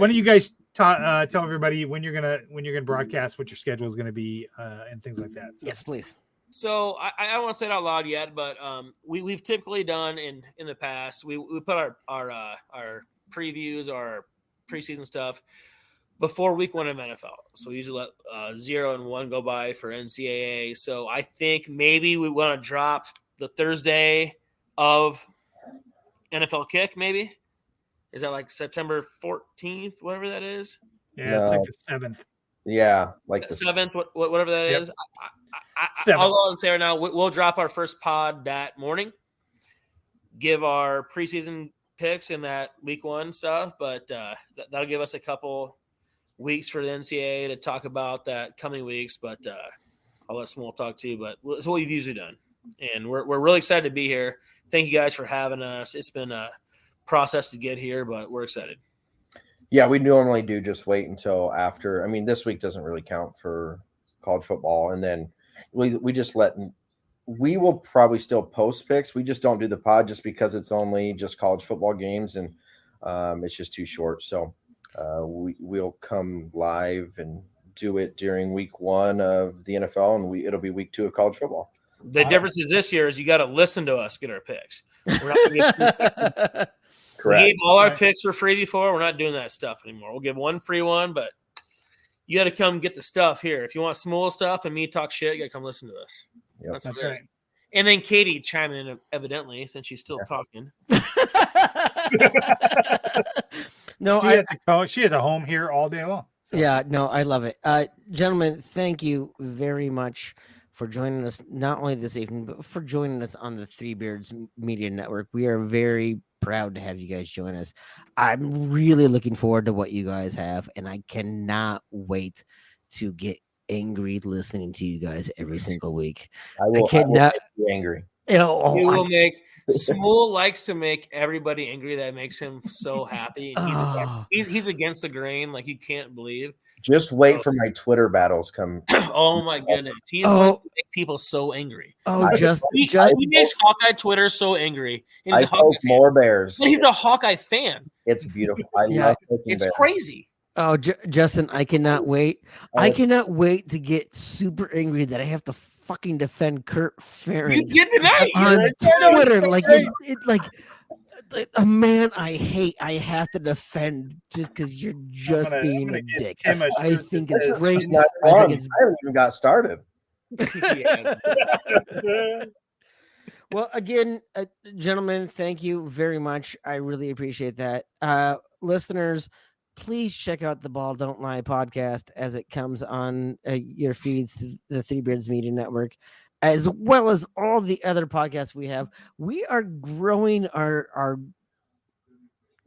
do you guys tell everybody when you're gonna broadcast, what your schedule is going to be, and things like that? So. Yes, please. So I don't want to say it out loud yet, but we've typically done in the past. We put our previews, our preseason stuff before week 1 of NFL. So we usually let 0 and 1 go by for NCAA. So I think maybe we want to drop the Thursday of NFL kick. Maybe is that like September 14th, whatever that is. Yeah, it's like the 7th. Yeah, like the 7th, whatever that Yep. is. Seventh. I'll go and say right now, we'll drop our first pod that morning, give our preseason picks in that week 1 stuff, but that'll give us a couple weeks for the NCAA to talk about that coming weeks, but I'll let Smool talk too, but it's what we've usually done. And we're really excited to be here. Thank you guys for having us. It's been a process to get here, but we're excited. Yeah, we normally do just wait until after. I mean, this week doesn't really count for college football, and then we just we will probably still post picks. We just don't do the pod just because it's only just college football games, and it's just too short. So we'll come live and do it during week 1 of the NFL, and it'll be week 2 of college football. The difference is this year is you got to listen to us get our picks. We're not gonna get Correct. We gave all our picks for free before. We're not doing that stuff anymore. We'll give one free one, but you got to come get the stuff here. If you want Smool stuff and me talk shit, you got to come listen to us. Yep. That's what That's it right. is. And then Katie chiming in, evidently, since she's still talking. No, She has a home here all day long. So. Yeah, no, I love it. Gentlemen, thank you very much for joining us, not only this evening, but for joining us on the Three Beards Media Network. We are very proud to have you guys join us. I'm really looking forward to what you guys have, and I cannot wait to get angry listening to you guys every single week. I will cannot be angry. Oh, You will make Smool likes to make everybody angry. That makes him so happy. And he's against the grain, like you can't believe. Just wait for my Twitter battles come. Oh my goodness, he's going to make people so angry. He makes Hawkeye Twitter so angry. And he's I hope more Bears. He's a Hawkeye fan. It's beautiful. I love it's Bears. crazy. Oh, Justin, I cannot wait. I cannot wait to get super angry that I have to fucking defend Kurt Ferentz. You did tonight on Twitter. Like a man I hate, I have to defend just because you're just being a dick. I think it's great. I haven't even got started. Well, again, gentlemen, thank you very much. I really appreciate that. Listeners, please check out the Ball Don't Lie podcast as it comes on your feeds to the Three Beards Media Network, as well as all the other podcasts we have. We are growing our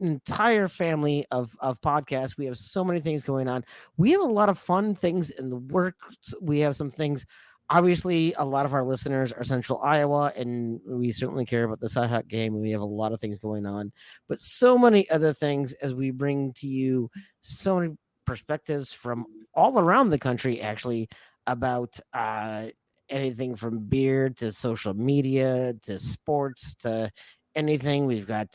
entire family of podcasts. We have so many things going on. We have a lot of fun things in the works. We have some things. Obviously, a lot of our listeners are Central Iowa, and we certainly care about the Cyhawk game. And we have a lot of things going on, but so many other things as we bring to you so many perspectives from all around the country, actually, about anything from beer to social media to sports to anything. We've got,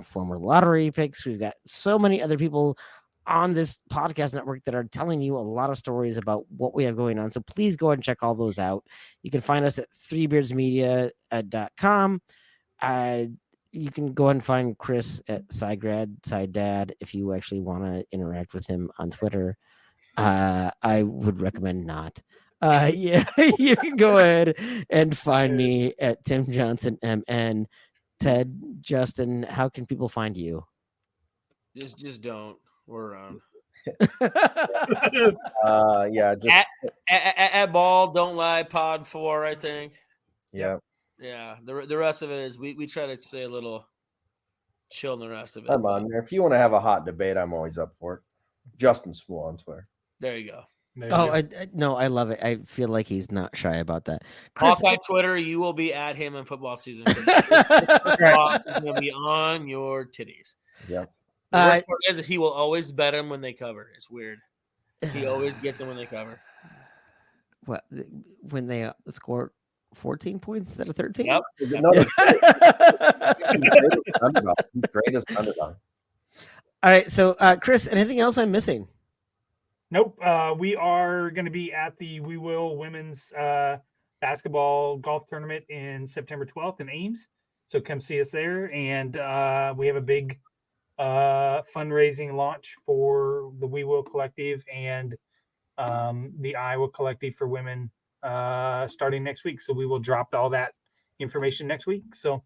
former lottery picks. We've got so many other people on this podcast network that are telling you a lot of stories about what we have going on. So please go ahead and check all those out. You can find us at threebeardsmedia.com. you can go ahead and find Chris at SideDad if you actually want to interact with him on Twitter. I would recommend not. Yeah, you can go ahead and find me at Tim Johnson MN. Ted, Justin, how can people find you? Just don't. We're around. Just at ball, don't lie, pod 4, I think. yeah. Yeah. The rest of it is we try to stay a little chill in the rest of it. I'm on there. If you want to have a hot debate, I'm always up for it. Justin Smool on Twitter. There you go. I love it. I feel like he's not shy about that. Chris, Hawkeye Twitter, you will be at him in football season. He's going to be on your titties. Yep. The worst part is that he will always bet them when they cover. It's weird. He always gets them when they cover. What? When they score 14 points instead of 13? Yep. Greatest underdog. All right. So, Chris, anything else I'm missing? Nope. We are going to be at the We Will Women's Basketball Golf Tournament in September 12th in Ames. So come see us there. And we have a big fundraising launch for the We Will Collective and the Iowa Collective for Women starting next week. So we will drop all that information next week. So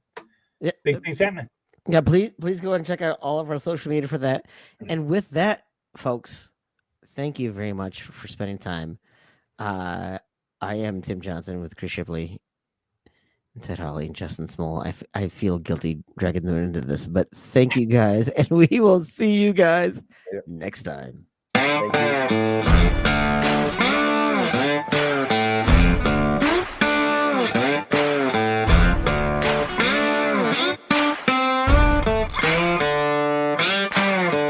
big things happening. Yeah, please go ahead and check out all of our social media for that. And with that, folks, thank you very much for spending time. I am Tim Johnson with Chris Shipley, Ted Hawley, and Justin Smool. I feel guilty dragging them into this, but thank you guys, and we will see you guys next time. Thank you.